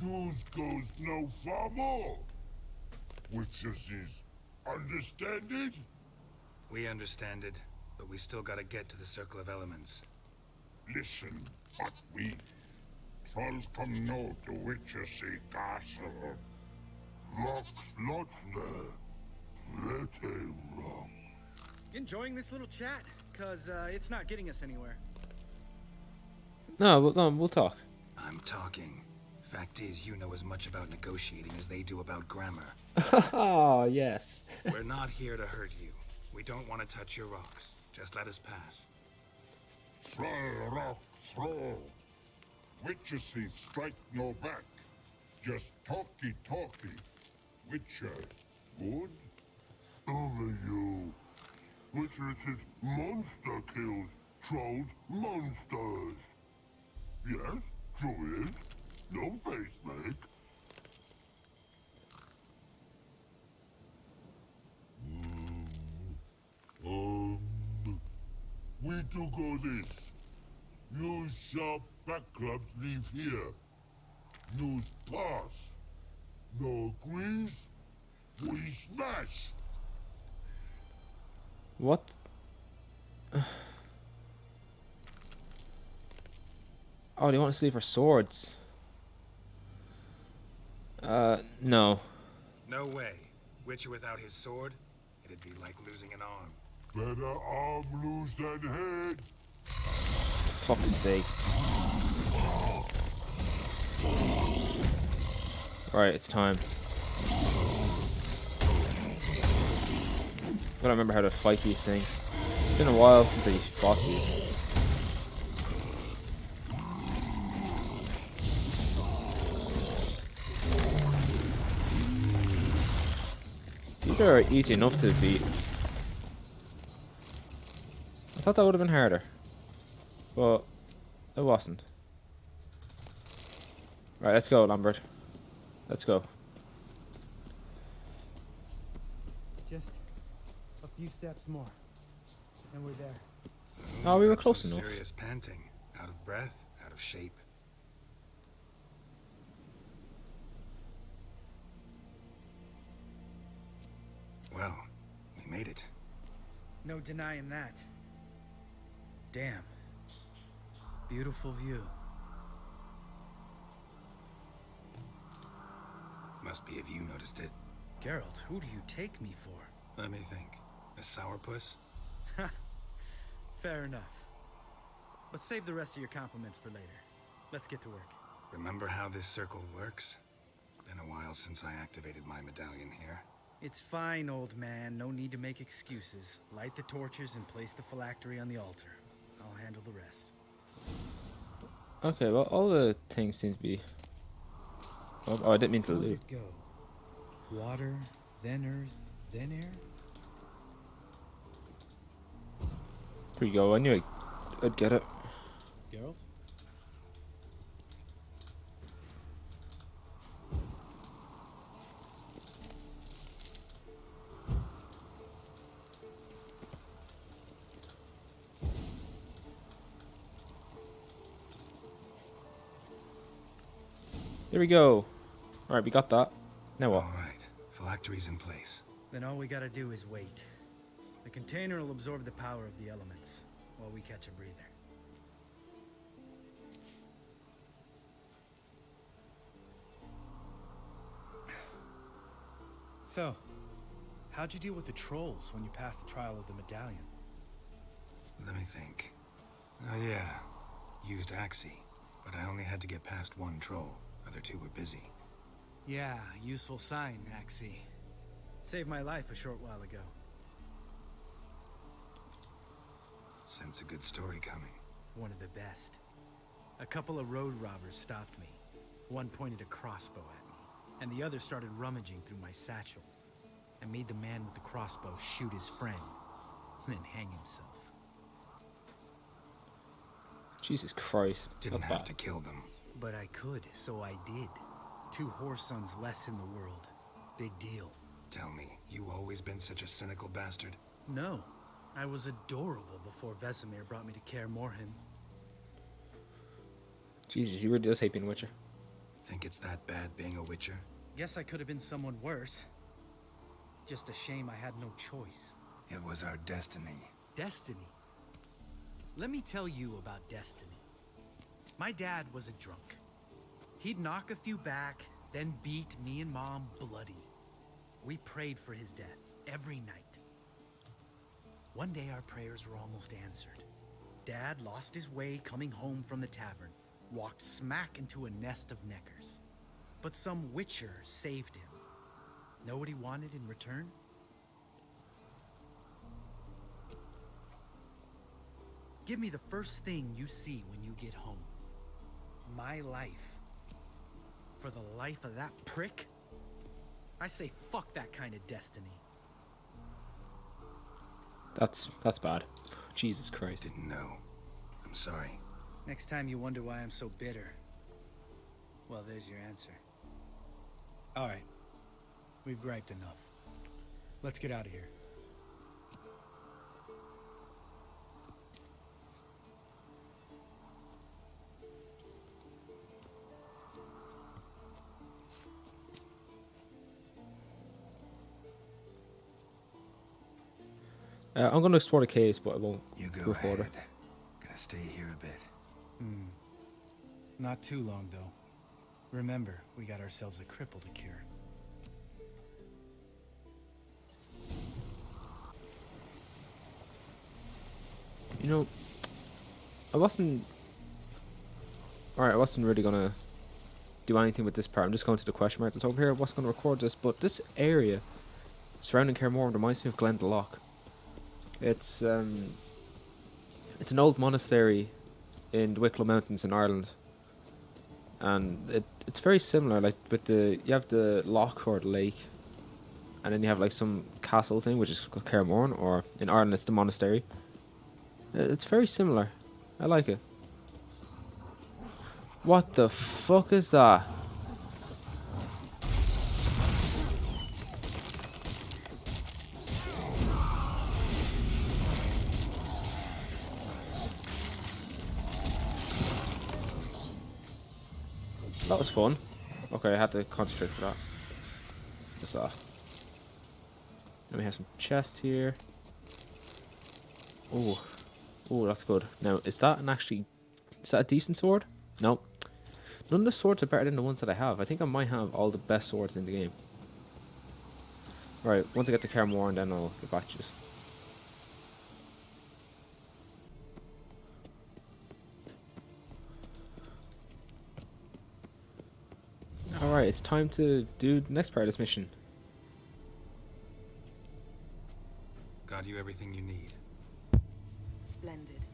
News goes no far more. Witches is understand it? We understand it, but we still gotta get to the Circle of Elements. Listen, but we trolls come no to Witches castle. Rocks lots there. Pretty rock. Enjoying this little chat? Cause it's not getting us anywhere. No, we'll talk. I'm talking. Fact is, you know as much about negotiating as they do about grammar. Oh, yes. We're not here to hurt you. We don't want to touch your rocks. Just let us pass. Throw rock, throw. Witches strike no back. Just talky. Witcher, good? Only you. Witches monster kills. Trolls monsters. Yes, true is. No face make. We do go this. Use sharp back clubs leave here. Use pass. No agrees, we smash. What? Oh, do you want us to leave our swords? No. No way. Witcher without his sword? It'd be like losing an arm. Better arm lose than head. Fuck's sake. Right, it's time. Gotta remember how to fight these things. It's been a while since I fought these. These are easy enough to beat. I thought that would have been harder, but it wasn't. Right, let's go, Lambert. Let's go. Just a few steps more, and we're there. Oh, we were close enough. Serious panting. Out of breath, out of shape. Well, we made it. No denying that. Damn. Beautiful view. Must be if you noticed it. Geralt, who do you take me for? Let me think. A sourpuss? Fair enough. But save the rest of your compliments for later. Let's get to work. Remember how this circle works? Been a while since I activated my medallion here. It's fine, old man. No need to make excuses. Light the torches and place the phylactery on the altar. I'll handle the rest. Okay, well, all the things seem to be... Oh, I didn't mean to How did loot. it go? Water, then earth, then air? There you go. I knew I'd get it. Geralt? There we go. Alright, we got that. Now what? Alright, phylactery's in place. Then all we gotta do is wait. The container will absorb the power of the elements, while we catch a breather. So, how'd you deal with the trolls when you passed the trial of the medallion? Let me think. Oh yeah, used Axie, but I only had to get past one troll. Other two were busy. Yeah, useful sign, Axie. Saved my life a short while ago. Sense a good story coming. One of the best. A couple of road robbers stopped me. One pointed a crossbow at me, and the other started rummaging through my satchel. I made the man with the crossbow shoot his friend, then hang himself. Jesus Christ. Didn't That's have bad. to kill them. But I could, so I did. 2 horse sons less in the world. Big deal. Tell me, you always been such a cynical bastard? No. I was adorable before Vesemir brought me to Kaer Morhen. Jesus, you really does hate being a Witcher. Think it's that bad being a Witcher? Guess I could have been someone worse. Just a shame I had no choice. It was our destiny. Destiny? Let me tell you about destiny. My dad was a drunk. He'd knock a few back, then beat me and Mom bloody. We prayed for his death every night. One day our prayers were almost answered. Dad lost his way coming home from the tavern, walked smack into a nest of neckers. But some Witcher saved him. Know what he wanted in return? Give me the first thing you see when you get home. My life. For the life of that prick? I say fuck that kind of destiny. That's bad. Jesus Christ. Didn't know. I'm sorry. Next time you wonder why I'm so bitter, well, there's your answer. Alright. We've griped enough. Let's get out of here. I'm going to explore the caves, but I won't You go record ahead. it. Gonna stay here a bit. Not too long, though. Remember, we got ourselves a cripple to cure. You know, I wasn't really gonna do anything with this part. I'm just going to the question mark that's over here. I wasn't gonna record this, but this area surrounding Kaer Morhen reminds me of Glendalough. It's an old monastery in the Wicklow Mountains in Ireland, and it's very similar. Like with you have the loch or the lake, and then you have like some castle thing, which is called Kaer Morhen, or in Ireland it's the monastery. It's very similar. I like it. What the fuck is that? That was fun. Okay, I had to concentrate for that. What's that? Then we have some chest here. Oh. Oh, that's good. Now, is that a decent sword? No. None of the swords are better than the ones that I have. I think I might have all the best swords in the game. Right, once I get to Kaer Morhen, then I'll get back to you. Alright, it's time to do the next part of this mission. Got you everything you need. Splendid.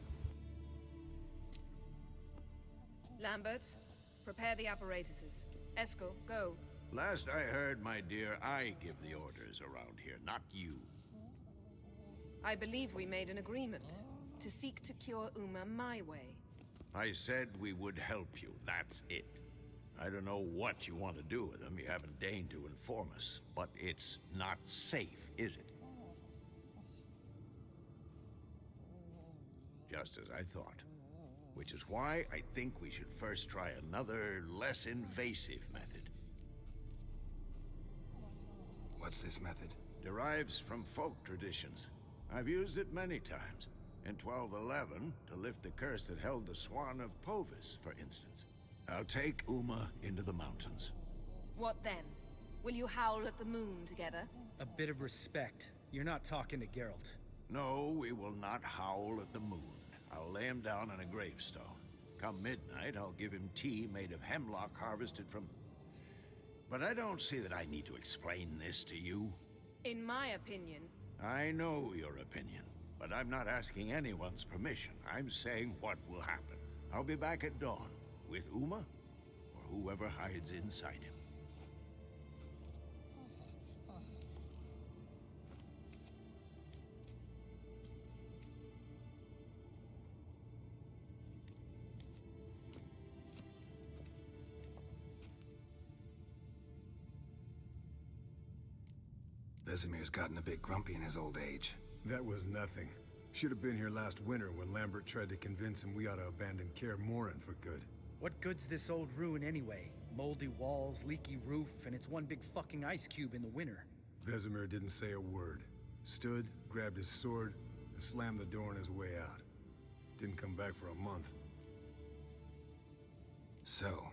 Lambert, prepare the apparatuses. Eskel, go. Last I heard, my dear, I give the orders around here, not you. I believe we made an agreement. to seek to cure Uma my way. I said we would help you, that's it. I don't know what you want to do with them, you haven't deigned to inform us, but it's not safe, is it? Just as I thought. Which is why I think we should first try another, less invasive method. What's this method? Derives from folk traditions. I've used it many times. In 1211, to lift the curse that held the Swan of Povis, for instance. I'll take Uma into the mountains. What then? Will you howl at the moon together? A bit of respect. You're not talking to Geralt. No, we will not howl at the moon. I'll lay him down on a gravestone. Come midnight, I'll give him tea made of hemlock harvested from... But I don't see that I need to explain this to you. In my opinion... I know your opinion, but I'm not asking anyone's permission. I'm saying what will happen. I'll be back at dawn, with Uma, or whoever hides inside him. Vesemir's gotten a bit grumpy in his old age. That was nothing. Should have been here last winter when Lambert tried to convince him we ought to abandon Kaer Morhen for good. What good's this old ruin anyway? Moldy walls, leaky roof, and it's one big fucking ice cube in the winter. Vesemir didn't say a word. Stood, grabbed his sword, and slammed the door on his way out. Didn't come back for a month. So,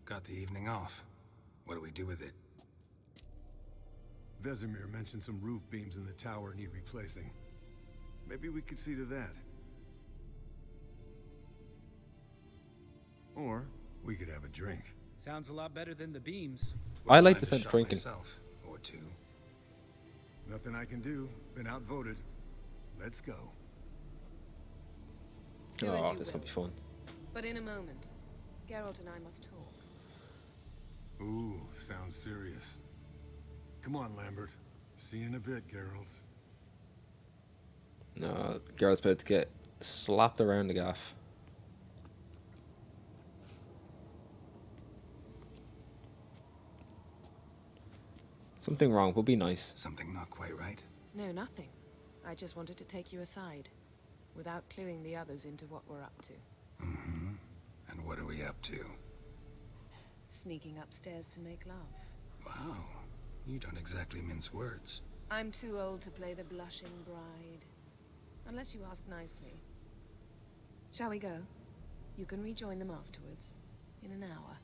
got the evening off. What do we do with it? Vesemir mentioned some roof beams in the tower need replacing. Maybe we could see to that. Or we could have a drink. Sounds a lot better than the beams. I like the Might have sound of shot drinking. myself, or two. Nothing I can do. Been outvoted. Let's go. Do as Oh, you this will. will be fun. But in a moment, Geralt and I must talk. Ooh, sounds serious. Come on, Lambert. See you in a bit, Geralt. No, Geralt's about to get slapped around the gaff. Something wrong, but be nice. Something not quite right? No, nothing. I just wanted to take you aside, without cluing the others into what we're up to. Mm-hmm. And what are we up to? Sneaking upstairs to make love. Wow. You don't exactly mince words. I'm too old to play the blushing bride. Unless you ask nicely. Shall we go? You can rejoin them afterwards. In an hour.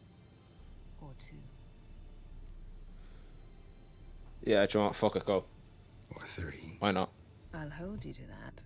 Or two. Yeah, do you want fuck it, go. Or three. Why not? I'll hold you to that.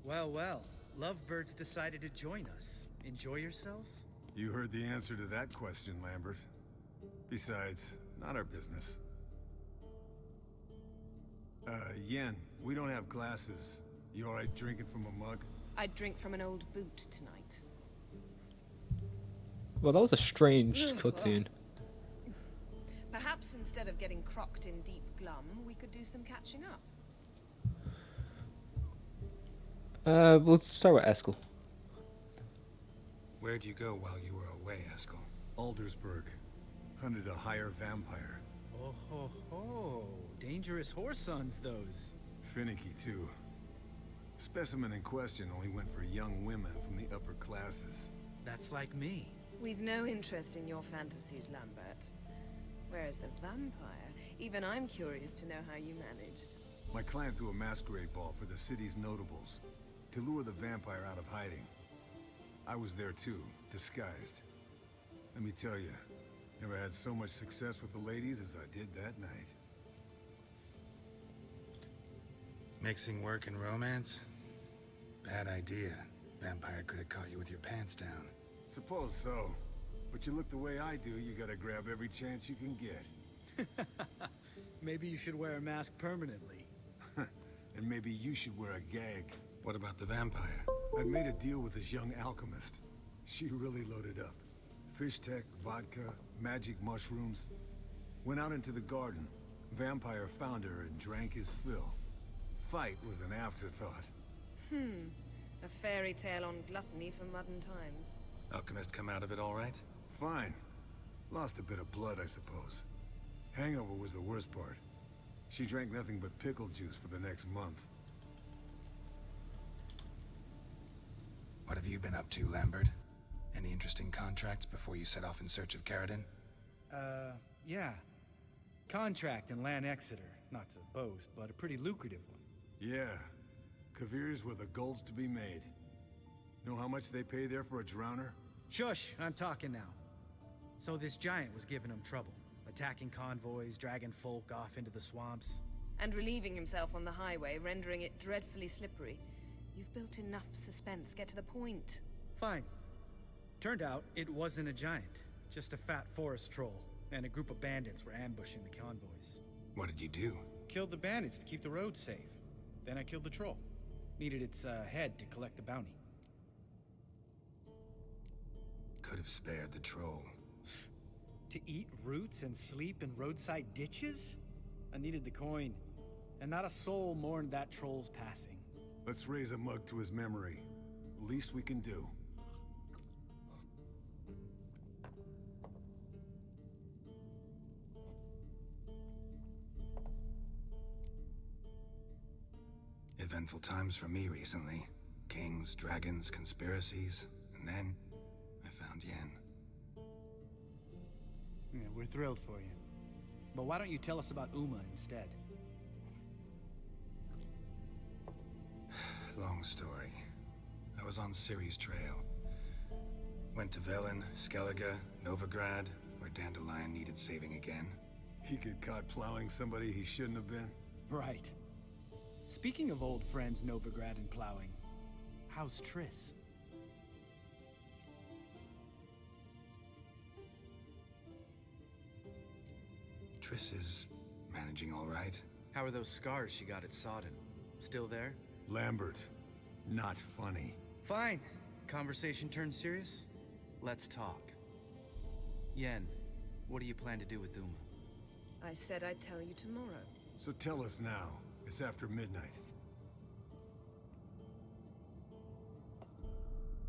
Well, well. Lovebirds decided to join us. Enjoy yourselves? You heard the answer to that question, Lambert. Besides, not our business. Yen, We don't have glasses. You alright drinking from a mug? I'd drink from an old boot tonight. Well, that was a strange cutscene. Perhaps instead of getting crocked in deep glum, we could do some catching up. We'll start with Eskel. Where'd you go while you were away, Eskel? Aldersburg. Hunted a higher vampire. Oh ho ho. Dangerous horse sons, those. Finicky, too. Specimen in question only went for young women from the upper classes. That's like me. We've no interest in your fantasies, Lambert. Whereas the vampire, even I'm curious to know how you managed. My client threw a masquerade ball for the city's notables to lure the vampire out of hiding. I was there too, disguised. Let me tell you, never had so much success with the ladies as I did that night. Mixing work and romance? Bad idea. Vampire could have caught you with your pants down. Suppose so. But you look the way I do, you gotta grab every chance you can get. Maybe you should wear a mask permanently. And maybe you should wear a gag. What about the vampire? I made a deal with this young alchemist. She really loaded up. Fish tech, vodka, magic mushrooms. Went out into the garden. Vampire found her and drank his fill. Fight was an afterthought. A fairy tale on gluttony for modern times. Alchemist come out of it all right? Fine. Lost a bit of blood, I suppose. Hangover was the worst part. She drank nothing but pickle juice for the next month. What have you been up to, Lambert? Any interesting contracts before you set off in search of Caradon? Yeah. Contract in Lan Exeter. Not to boast, but a pretty lucrative one. Yeah. Kavir's were the gold's to be made. Know how much they pay there for a drowner? Shush, I'm talking now. So this giant was giving him trouble. Attacking convoys, dragging folk off into the swamps. And relieving himself on the highway, rendering it dreadfully slippery. You've built enough suspense. Get to the point. Fine. Turned out it wasn't a giant. Just a fat forest troll. And a group of bandits were ambushing the convoys. What did you do? Killed the bandits to keep the roads safe. Then I killed the troll. Needed its head to collect the bounty. Could have spared the troll. To eat roots and sleep in roadside ditches? I needed the coin. And not a soul mourned that troll's passing. Let's raise a mug to his memory. Least we can do. Eventful times for me recently. Kings, dragons, conspiracies, and then I found Yen. Yeah, we're thrilled for you. But why don't you tell us about Uma instead? Long story. I was on Ciri's trail. Went to Velen, Skellige, Novigrad, where Dandelion needed saving again. He get caught plowing somebody he shouldn't have been? Right. Speaking of old friends Novigrad and plowing, how's Triss? Triss is managing all right. How are those scars she got at Sodden? Still there? Lambert, not funny. Fine. Conversation turned serious? Let's talk. Yen, what do you plan to do with Uma? I said I'd tell you tomorrow. So tell us now. It's after midnight.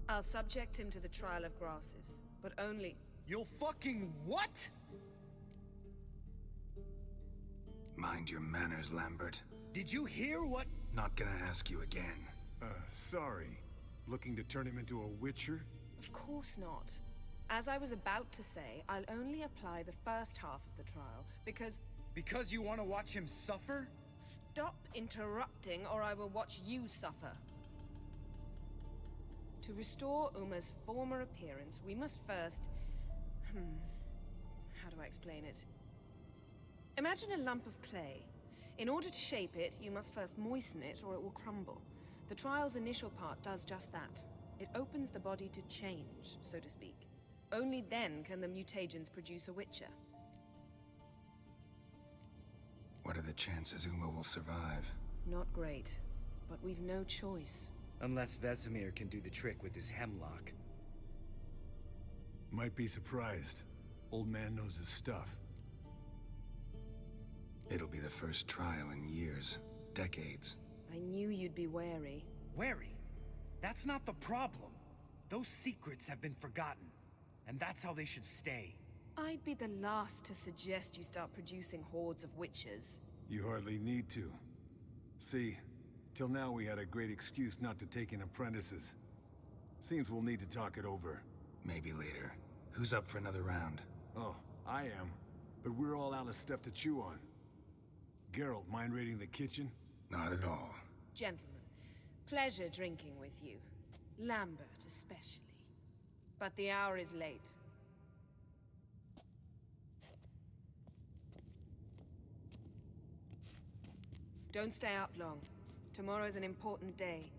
I'll subject him to the trial of grasses, but only... You'll fucking what? Mind your manners, Lambert. Did you hear what? Not gonna ask you again. Sorry. Looking to turn him into a witcher? Of course not. As I was about to say, I'll only apply the first half of the trial, because... Because you want to watch him suffer? Stop interrupting, or I will watch you suffer. To restore Uma's former appearance, we must first... How do I explain it? Imagine a lump of clay. In order to shape it, you must first moisten it, or it will crumble. The trial's initial part does just that. It opens the body to change, so to speak. Only then can the mutagens produce a witcher. What are the chances Uma will survive? Not great, but we've no choice. Unless Vesemir can do the trick with his hemlock. Might be surprised. Old man knows his stuff. It'll be the first trial in years, decades. I knew you'd be wary. Wary? That's not the problem. Those secrets have been forgotten, and that's how they should stay. I'd be the last to suggest you start producing hordes of witches. You hardly need to. See, till now we had a great excuse not to take in apprentices. Seems we'll need to talk it over. Maybe later. Who's up for another round? Oh, I am. But we're all out of stuff to chew on. Geralt, mind raiding the kitchen? Not at all. Gentlemen, pleasure drinking with you. Lambert especially. But the hour is late. Don't stay up long. Tomorrow's an important day.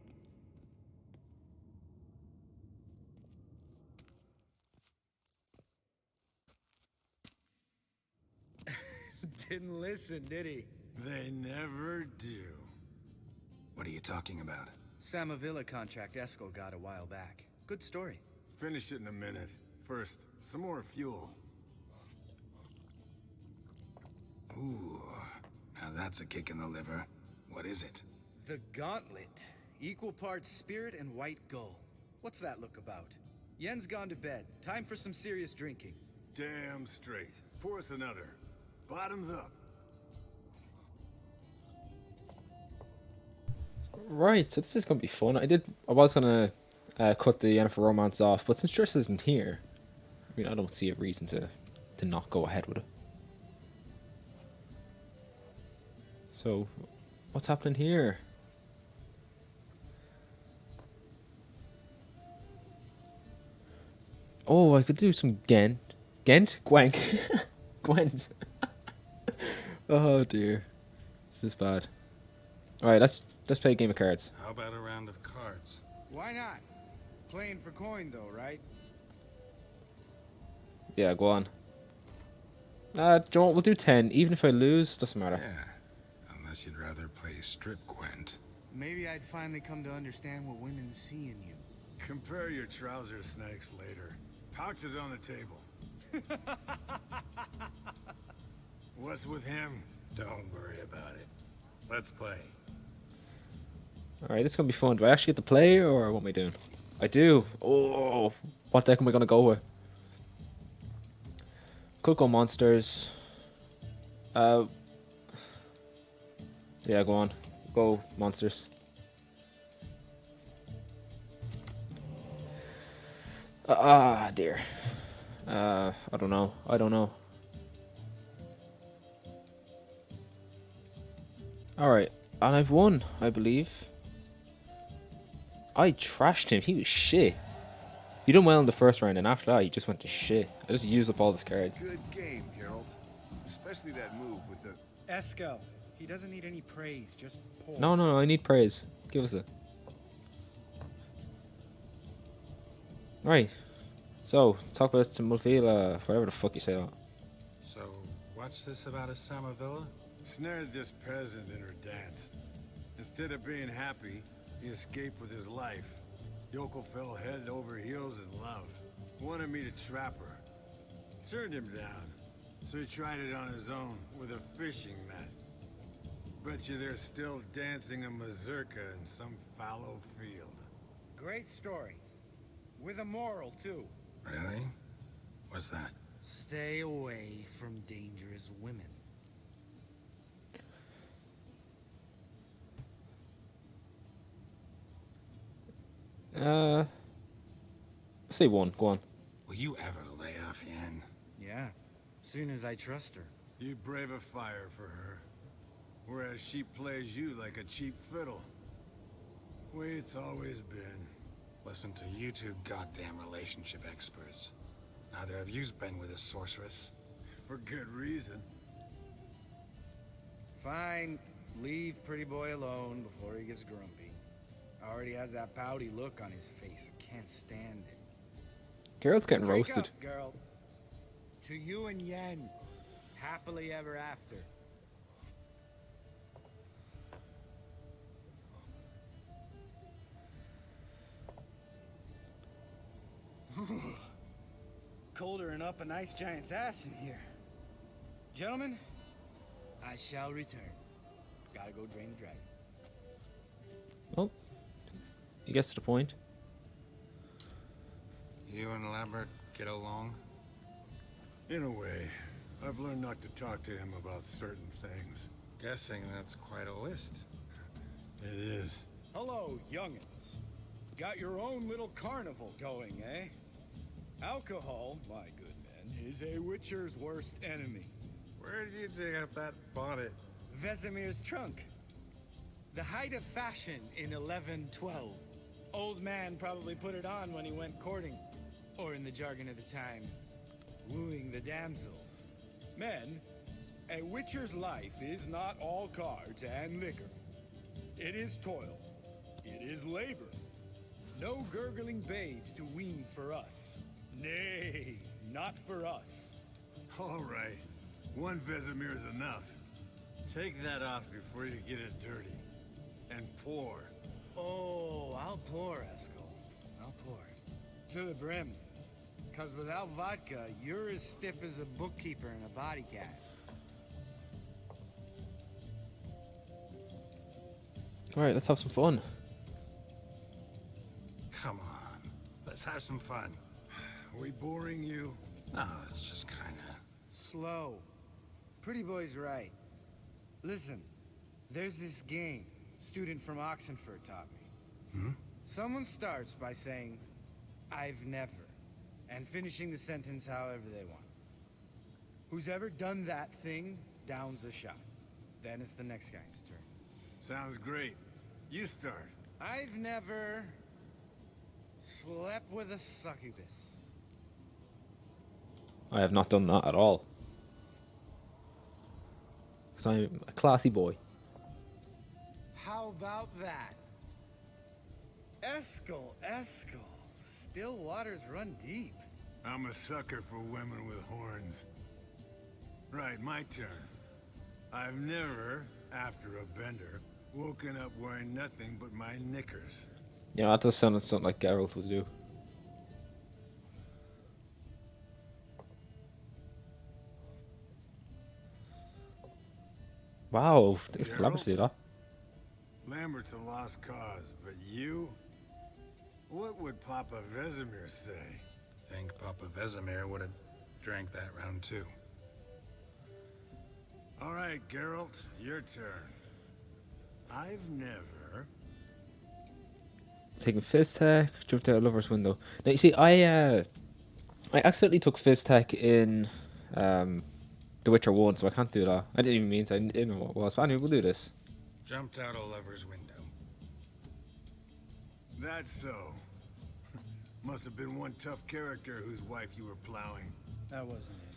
Didn't listen, did he? They never do. What are you talking about? Samavilla contract Eskel got a while back. Good story. Finish it in a minute. First, some more fuel. Ooh, now that's a kick in the liver. What is it? The Gauntlet. Equal parts spirit and white gull. What's that look about? Yen's gone to bed. Time for some serious drinking. Damn straight. Pour us another. Bottoms up. Right, so this is gonna be fun. I was gonna cut the Yennefer romance off, but since Triss isn't here, I mean, I don't see a reason to not go ahead with it. So, what's happening here? Oh, I could do some Gwenk. Gwent. Oh dear, this is bad. All right, let's play a game of cards. How about a round of cards? Why not? Playing for coin though, right? Yeah, go on. Do you know what? We'll do 10. Even if I lose, doesn't matter. Yeah, unless you'd rather play strip Gwent. Maybe I'd finally come to understand what women see in you. Compare your trouser snakes later. Pouch is on the table. What's with him? Don't worry about it. Let's play. Alright, this is going to be fun. Do I actually get to play, or what am I doing? I do. Oh, what deck am I going to go with? Could go monsters. Yeah, go on. Go monsters. Dear. I don't know. Alright, and I've won, I believe. I trashed him. He was shit. You done well in the first round, and after that, he just went to shit. I just used up all his cards. Good game, Geralt. Especially that move with the... Eskel. He doesn't need any praise, just pour. No, I need praise. Give us it. Right. So, talk about some Mulvila, whatever the fuck you say that. So, what's this about a Samavilla? Snared this peasant in her dance. Instead of being happy, he escaped with his life. Yoko fell head over heels in love. Wanted me to trap her. Turned him down. So he tried it on his own with a fishing net. Bet you they're still dancing a mazurka in some fallow field. Great story. With a moral, too. Really? What's that? Stay away from dangerous women. Say one. Go on. Will you ever lay off Yen? Yeah, soon as I trust her. You brave a fire for her. Whereas she plays you like a cheap fiddle. Way it's always been. Listen to you two goddamn relationship experts. Neither of you's been with a sorceress. For good reason. Fine. Leave pretty boy alone before he gets grumpy. Already has that pouty look on his face. I can't stand it. Geralt's getting Drink roasted. up, girl. To you and Yen. Happily ever after. up a nice giant's ass in here. Gentlemen, I shall return. Gotta go drain the dragon. Well, he gets to the point. You and Lambert get along? In a way. I've learned not to talk to him about certain things. Guessing that's quite a list. It is. Hello, youngins. Got your own little carnival going, eh? Alcohol, my good men, is a witcher's worst enemy. Where did you dig up that bonnet? Vesemir's trunk. The height of fashion in 1112. Old man probably put it on when he went courting. Or in the jargon of the time, wooing the damsels. Men, a witcher's life is not all cards and liquor. It is toil. It is labor. No gurgling babes to wean for us. Nay, not for us. All right. One Vesemir's enough. Take that off before you get it dirty. And pour. Oh, I'll pour, Eskel. I'll pour. To the brim. Because without vodka, you're as stiff as a bookkeeper in a body cat. Alright, let's have some fun. Come on. Let's have some fun. Are we boring you? No, it's just kinda... Slow. Pretty boy's right. Listen, there's this game student from Oxenford taught me. Hmm? Someone starts by saying, I've never, and finishing the sentence however they want. Who's ever done that thing downs a shot. Then it's the next guy's turn. Sounds great. You start. I've never slept with a succubus. I have not done that at all. Because I'm a classy boy. How about that? Eskel. Still waters run deep. I'm a sucker for women with horns. Right, my turn. I've never, after a bender, woken up wearing nothing but my knickers. Yeah, that does sound like something like Geralt would do. Wow, there's collaborative that. Lambert's a lost cause, but you? What would Papa Vesemir say? Think Papa Vesemir would have drank that round too. All right, Geralt, your turn. I've never... Taking Fizz Tech, jumped out a lover's window. Now you see, I accidentally took Fizz Tech in The Witcher 1, so I can't do that. I didn't even mean to, I didn't know what it was. But anyway, we'll do this. Jumped out a lover's window. That's so. Must have been one tough character whose wife you were plowing. That wasn't it.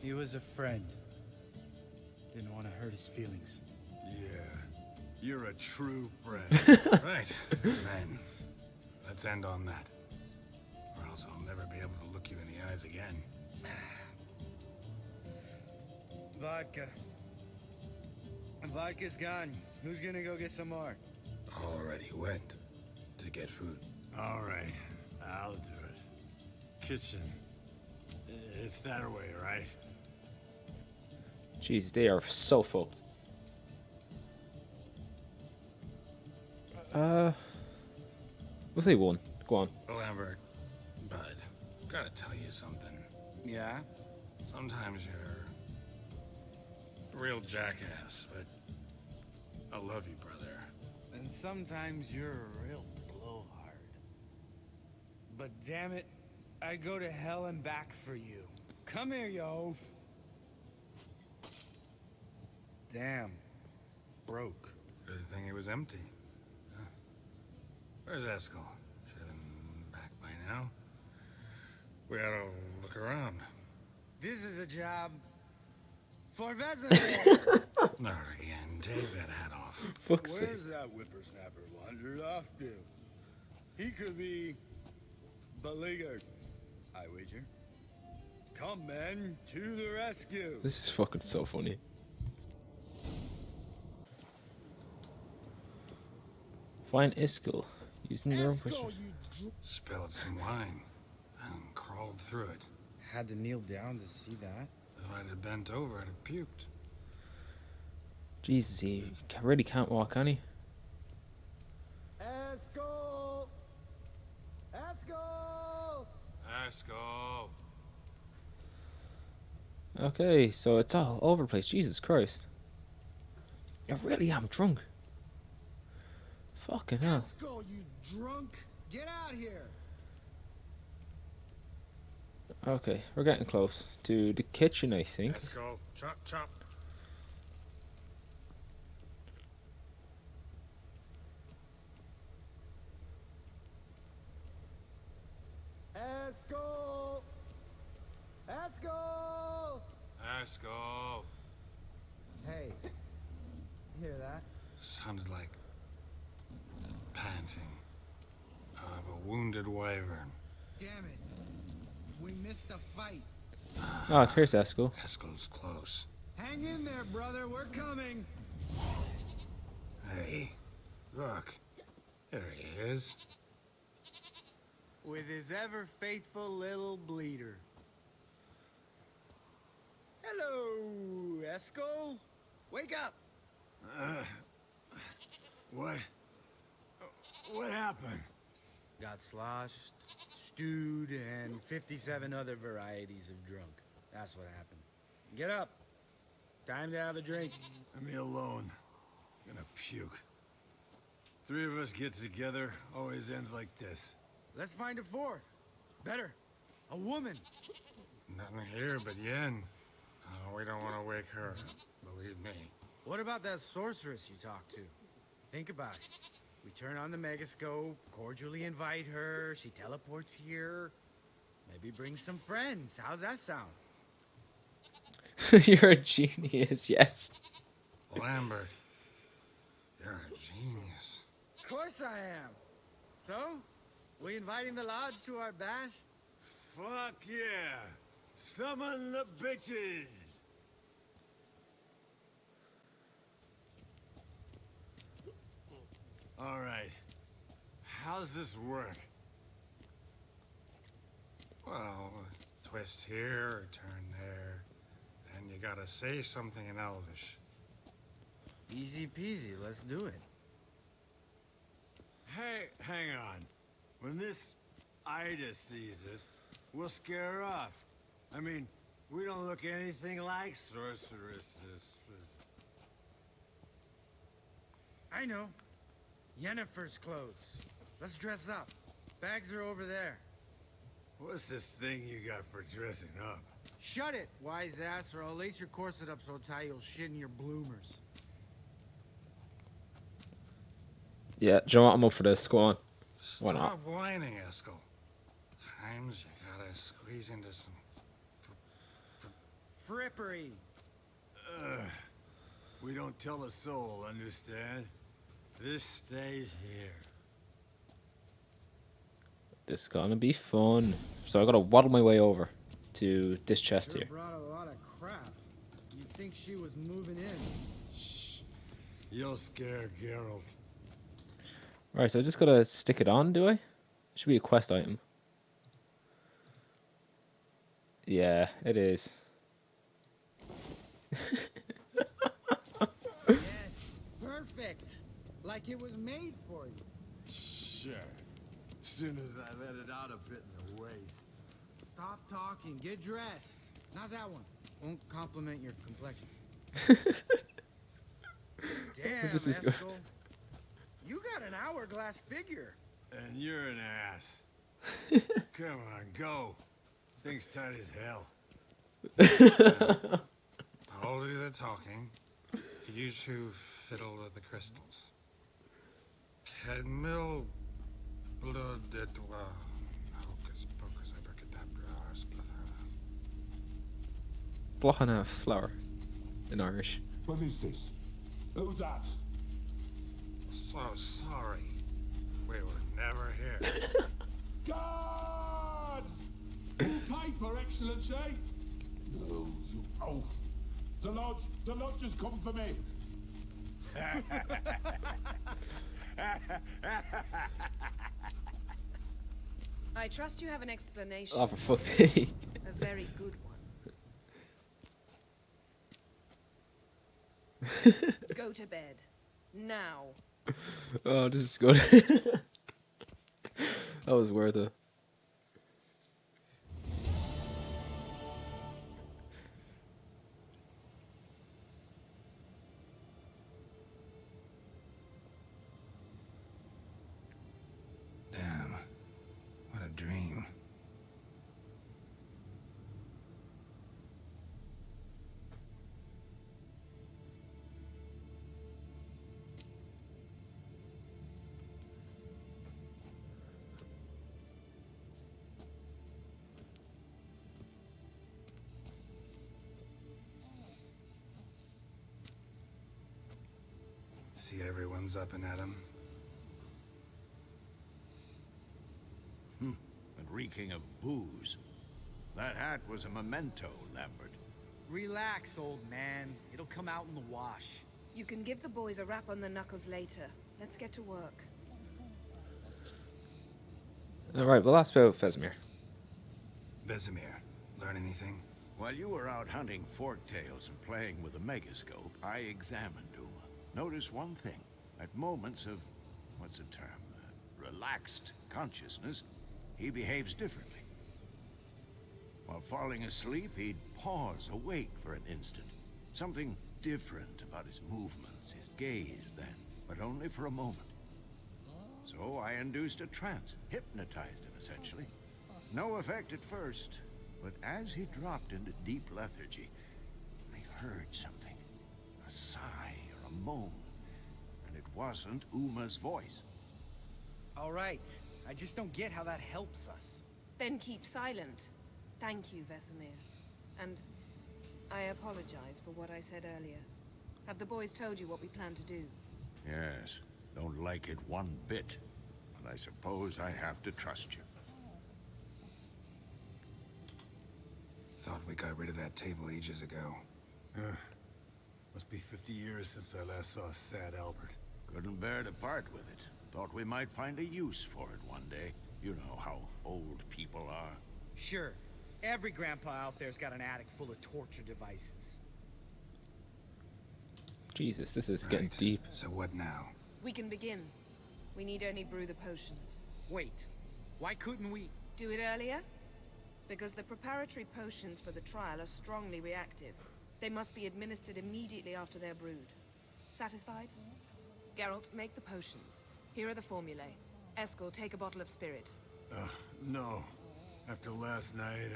He was a friend. Didn't want to hurt his feelings. Yeah, you're a true friend. Right. Man, let's end on that. Or else I'll never be able to look you in the eyes again. Vodka. Vodka's gone. Who's gonna go get some more? Already went to get food. All right, I'll do it. Kitchen. It's that way, right? Jeez, they are so fucked. We'll say one. Go on. Lambert, bud, gotta tell you something. Yeah? Sometimes you're a real jackass, but I love you, brother. And sometimes you're a real blowhard. But damn it, I'd go to hell and back for you. Come here, you oaf. Damn. Broke. Good thing it was empty. Huh? Where's Eskel? Should have been back by now. We ought to look around. This is a job for Vesemir. Not again. Take that hat off. Fuck's sake. Where's that whippersnapper wandered off to? He could be beleaguered, I wager. Come, men, to the rescue. This is fucking so funny. Find Iskel. Using your own question. Spilled some wine and crawled through it. Had to kneel down to see that. If I'd have bent over, I'd have puked. Jesus, he really can't walk, can he? Eskel! Eskel! Eskel! Okay, so it's all over the place. Jesus Christ. I really am drunk. Fucking hell. Eskel, you drunk! Get out here! Okay, we're getting close to the kitchen, I think. Let's go. Chop, chop. Eskel! Eskel! Let's go. Hey, you hear that? Sounded like panting of a wounded wyvern. Damn it. We missed a fight. Oh, here's Eskel. Eskel's close. Hang in there, brother. We're coming. Hey, look. There he is. With his ever faithful little bleeder. Hello, Eskel. Wake up. What? What happened? Got sloshed, stewed, and 57 other varieties of drunk. That's what happened. Get up. Time to have a drink. Leave me alone. I'm gonna puke. Three of us get together, always ends like this. Let's find a fourth. Better. A woman. Nothing here but Yen. Oh, we don't want to wake her. Believe me. What about that sorceress you talked to? Think about it. We turn on the megascope, cordially invite her, she teleports here. Maybe bring some friends. How's that sound? You're a genius, yes. Lambert, you're a genius. Of course I am. So, we inviting the lodge to our bash? Fuck yeah! Summon the bitches! Alright. How's this work? Well, twist here or turn there. And you gotta say something in Elvish. Easy peasy, let's do it. Hey, hang on. When this Ida sees us, we'll scare her off. I mean, we don't look anything like sorceresses. I know. Yennefer's clothes. Let's dress up. Bags are over there. What's this thing you got for dressing up? Shut it, wise ass, or I'll lace your corset up so tight you'll shit in your bloomers. Yeah, do you know what? I'm up for this. Go on. Why not? Stop whining, Eskel. Times you gotta squeeze into some Frippery. We don't tell a soul, understand? This stays here. This is gonna be fun. So I gotta waddle my way over to this chest Sure here. brought a lot of crap. You'd think she was moving in. Shh. You'll scare Geralt. Right, so I just gotta stick it on, do I? It should be a quest item. Yeah, it is. Yes, perfect. Like it was made for you. Sure. As soon as I let it out a bit in the waist. Stop talking. Get dressed. Not that one. Won't compliment your complexion. Damn, This is good. Eskel. You got an hourglass figure. And you're an ass. Come on, go. Thing's tight as hell. I'll do the talking. You two fiddle with the crystals. Kedmil blood etwa hocus pocus abracadabra splathana. Blochanaf flower in Irish. What is this? Who's that? So sorry. We were never here. Guards! Full paper, Excellency? No, you oaf. The lodge has come for me. I trust you have an explanation. Oh, for fuck's sake. A very good one. Go to bed. Now. Oh, this is good. That was worth it. Damn. What a dream. See, everyone's up and at 'em. And reeking of booze. That hat was a memento, Lambert. Relax, old man. It'll come out in the wash. You can give the boys a rap on the knuckles later. Let's get to work. Alright, well that's about Vesemir. Vesemir, learn anything? While you were out hunting forktails and playing with a megascope, I examined Uma. Notice one thing. At moments of, what's the term, relaxed consciousness, he behaves differently. While falling asleep, he'd pause, awake for an instant. Something different about his movements, his gaze then, but only for a moment. So I induced a trance, hypnotized him essentially. No effect at first, but as he dropped into deep lethargy, I heard something. A sigh or a moan. And it wasn't Uma's voice. All right. I just don't get how that helps us. Then keep silent. Thank you, Vesemir. And I apologize for what I said earlier. Have the boys told you what we plan to do? Yes. Don't like it one bit. But I suppose I have to trust you. Thought we got rid of that table ages ago. Must be 50 years since I last saw sad Albert. Couldn't bear to part with it. Thought we might find a use for it one day. You know how old people are. Sure. Every grandpa out there's got an attic full of torture devices. Jesus, this is getting deep. So what now? We can begin. We need only brew the potions. Wait. Why couldn't we... Do it earlier? Because the preparatory potions for the trial are strongly reactive. They must be administered immediately after they're brewed. Satisfied? Geralt, make the potions. Here are the formulae. Eskel, take a bottle of spirit. No. After last night,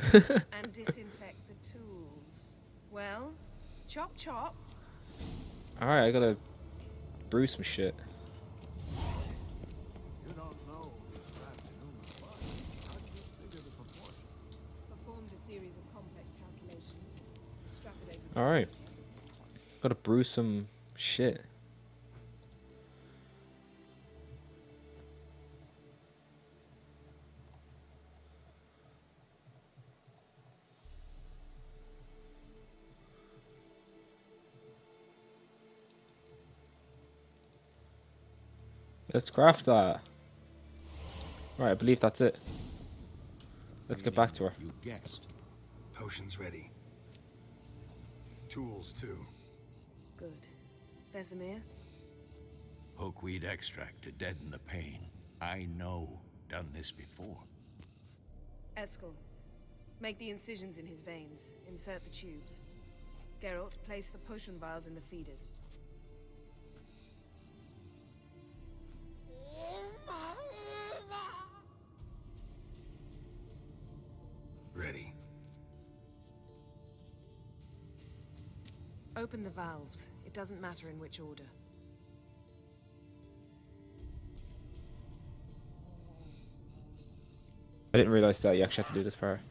And disinfect the tools. Well, chop chop. Alright, I gotta brew some shit. You don't know who's trapped in Uma's body. How do you figure the proportion? Performed a series of complex calculations. Extrapolated. Alright. Gotta brew some shit. Let's craft that. Right, I believe that's it. Let's get back to her. You guessed. Potions ready. tools too. Good. Vesemir? Hookweed extract to deaden the pain. I know. Done this before. Eskel, make the incisions in his veins. Insert the tubes. Geralt, place the potion vials in the feeders. Ready. Open the valves. It doesn't matter in which order. I didn't realize that you actually have to do this part.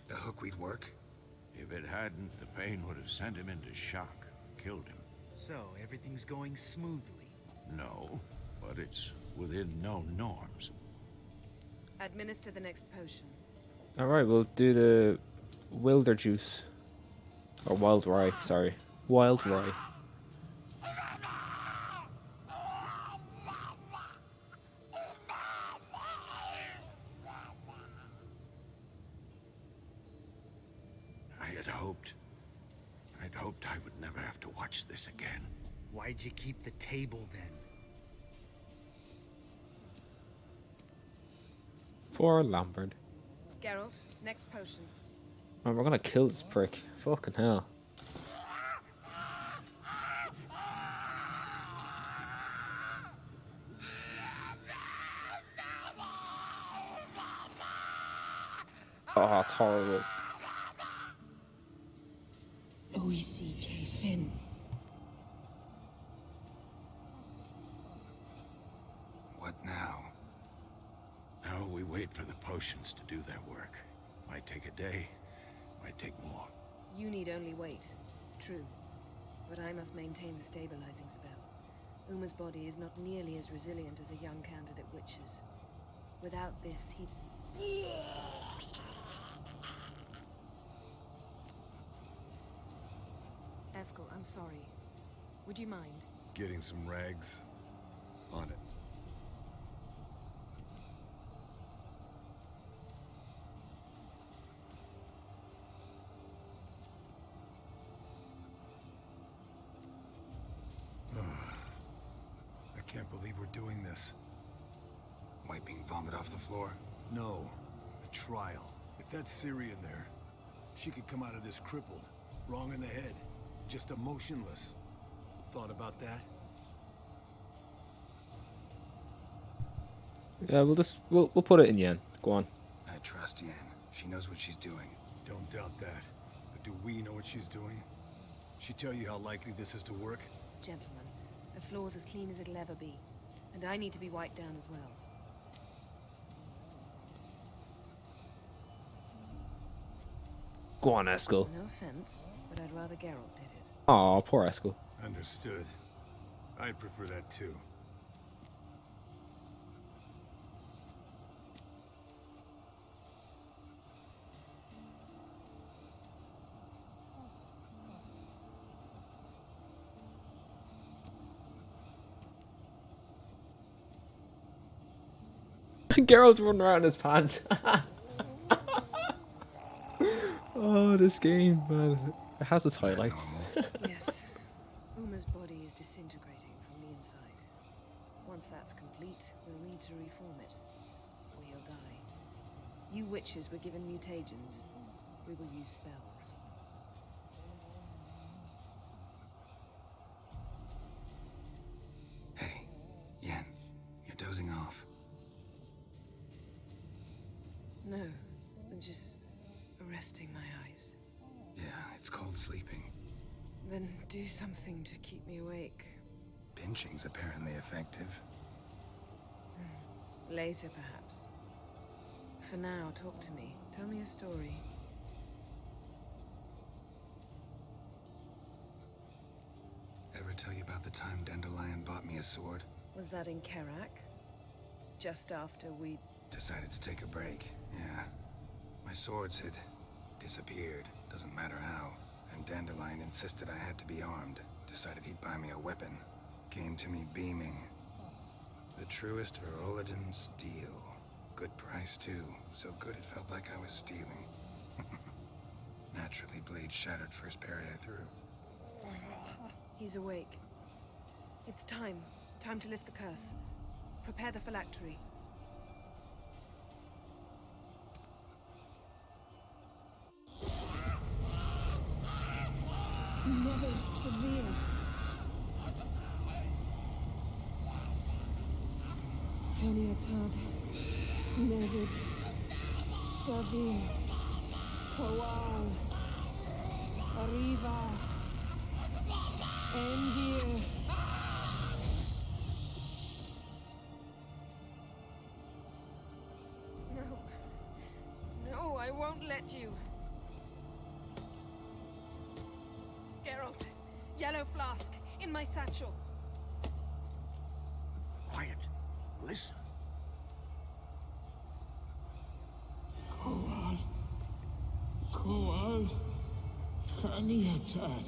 The hookweed work? If it hadn't, the pain would have sent him into shock, killed him. So, everything's going smoothly? No, but it's within known norms. Administer the next potion. Alright, we'll do the wilder juice. Or wild rye, sorry. Wild rye. I'd hoped I would never have to watch this again. Why'd you keep the table then? Poor Lambert. Geralt, next potion. Man, we're gonna kill this prick. Fucking hell. Oh, it's horrible. OECK Finn. What now? Now we wait for the potions to do their work. Might take a day, might take more. You need only wait. True. But I must maintain the stabilizing spell. Uma's body is not nearly as resilient as a young candidate witch's. Without this, he... Eskel, I'm sorry. Would you mind? Getting some rags on it. I can't believe we're doing this. Wiping vomit off the floor? No, the trial. If that's Ciri in there, she could come out of this crippled, wrong in the head, just emotionless. Thought about that? Yeah, we'll put it in Yen. Go on. I trust Yen. She knows what she's doing. Don't doubt that. But do we know what she's doing? She tell you how likely this is to work? Gentlemen, the floor's as clean as it'll ever be. And I need to be wiped down as well. Go on, Eskel. No offense, but I'd rather Geralt did it. Aw, poor Eskel. Understood. I'd prefer that too. Geralt's running around in his pants. Oh, this game, man. It has its highlights. Yes. Uma's body is disintegrating from the inside. Once that's complete, we'll need to reform it. Or he'll die. You witches were given mutagens. We will use spells. Hey, Yen, you're dozing off. No, I'm just resting my eyes. Yeah, it's called sleeping. Then do something to keep me awake. Pinching's apparently effective. Later, perhaps. For now, talk to me. Tell me a story. Ever tell you about the time Dandelion bought me a sword? Was that in Kerak? Just after we... Decided to take a break, yeah. My swords had disappeared, doesn't matter how. And Dandelion insisted I had to be armed. Decided he'd buy me a weapon. Came to me beaming. The truest Verolidan steel. Good price too. So good it felt like I was stealing. Naturally, blade shattered first parry I threw. He's awake. It's time. Time to lift the curse. Prepare the phylactery. Never severe. Kaniatad, Nevid, Savir, Kowal, Arriva, Endir. No. No, I won't let you. Geralt, yellow flask, in my satchel. Quiet. Listen. Kowal. Kowal. Kaniatad.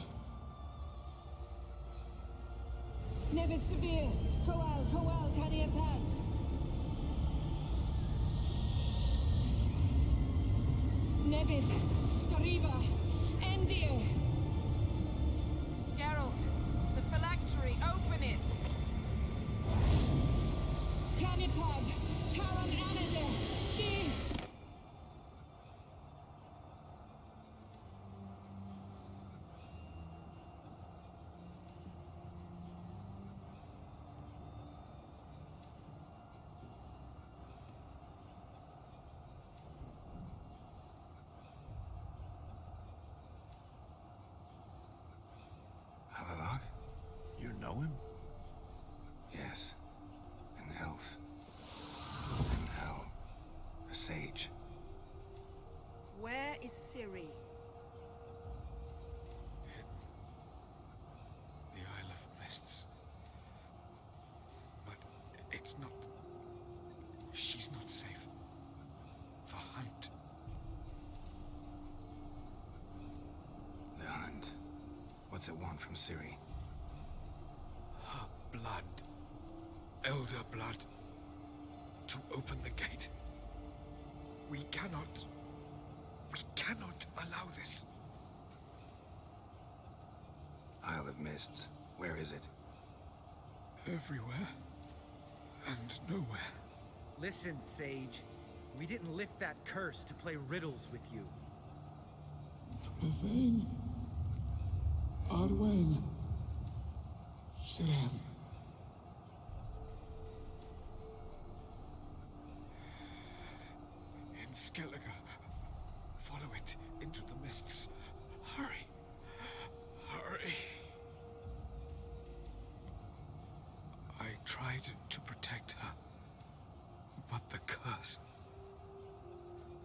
Nevid severe. Kowal, Kaniatad. Nevid, Dariva, Arendir! Geralt, the phylactery, open it! Canitad! Taran Anadir! Jeez! Avalok? You know him? Yes. An elf. And hell. A sage. Where is Ciri? The Isle of Mists. But it's not... She's not safe. The hunt. The hunt. What's it want from Ciri? Her blood. Elder blood. To open the gate. We cannot allow this. Isle of Mists. Where is it? Everywhere. And nowhere. Listen, Sage. We didn't lift that curse to play riddles with you. Yvain. Arwen. Sirem. In Skellige. Follow it into the mists. Hurry. Hurry. I tried to protect her. But the curse.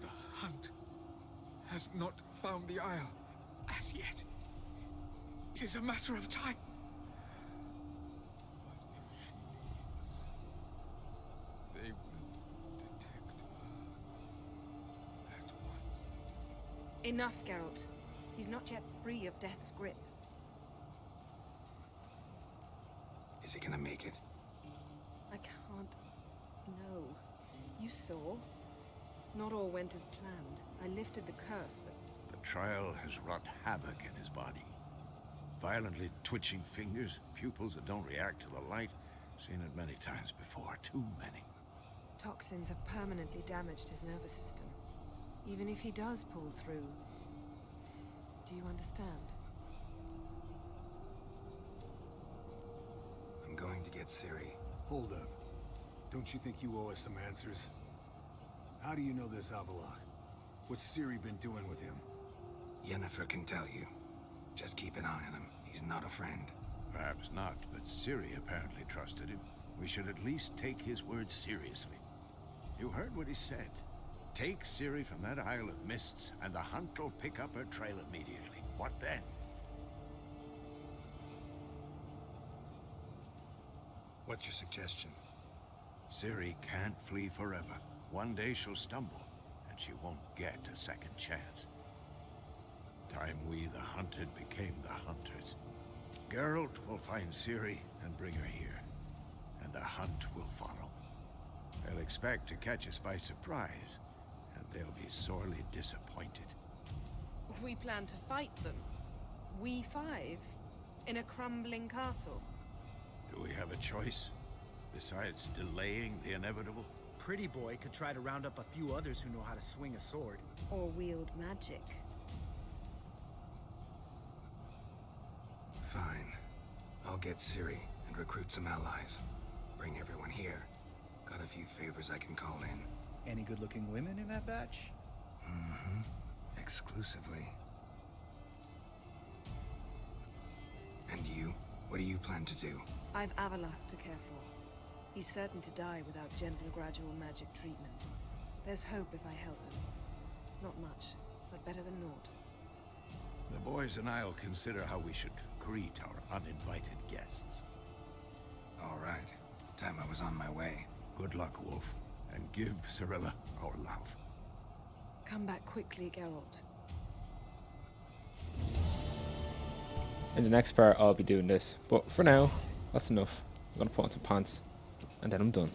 The hunt has not found the Isle as yet. It is a matter of time. But if she leaves, they will detect her at once. Enough, Geralt. He's not yet free of death's grip. Is he gonna make it? I can't... No. You saw? Not all went as planned. I lifted the curse, but... The trial has wrought havoc in his body. Violently twitching fingers, pupils that don't react to the light. Seen it many times before, too many. Toxins have permanently damaged his nervous system. Even if he does pull through... Do you understand? I'm going to get Ciri. Hold up. Don't you think you owe us some answers? How do you know this Avalok? What's Ciri been doing with him? Yennefer can tell you. Just keep an eye on him. He's not a friend. Perhaps not, but Ciri apparently trusted him. We should at least take his words seriously. You heard what he said. Take Ciri from that Isle of Mists, and the hunt will pick up her trail immediately. What then? What's your suggestion? Ciri can't flee forever. One day she'll stumble, and she won't get a second chance. Time we, the hunted, became the hunters. Geralt will find Ciri and bring her here, and the hunt will follow. They'll expect to catch us by surprise, and they'll be sorely disappointed. We plan to fight them. We five? In a crumbling castle? Do we have a choice? Besides delaying the inevitable? Pretty Boy could try to round up a few others who know how to swing a sword. Or wield magic. Fine. I'll get Ciri and recruit some allies. Bring everyone here. Got a few favors I can call in. Any good-looking women in that batch? Mm-hmm. Exclusively. And you? What do you plan to do? I've Avalok to care for. He's certain to die without gentle, gradual magic treatment. There's hope if I help him. Not much, but better than naught. The boys and I'll consider how we should greet our uninvited guests. All right. Time I was on my way. Good luck, Wolf. And give Cirilla our love. Come back quickly, Geralt. In the next part, I'll be doing this. But for now, that's enough. I'm gonna put on some pants, and then I'm done.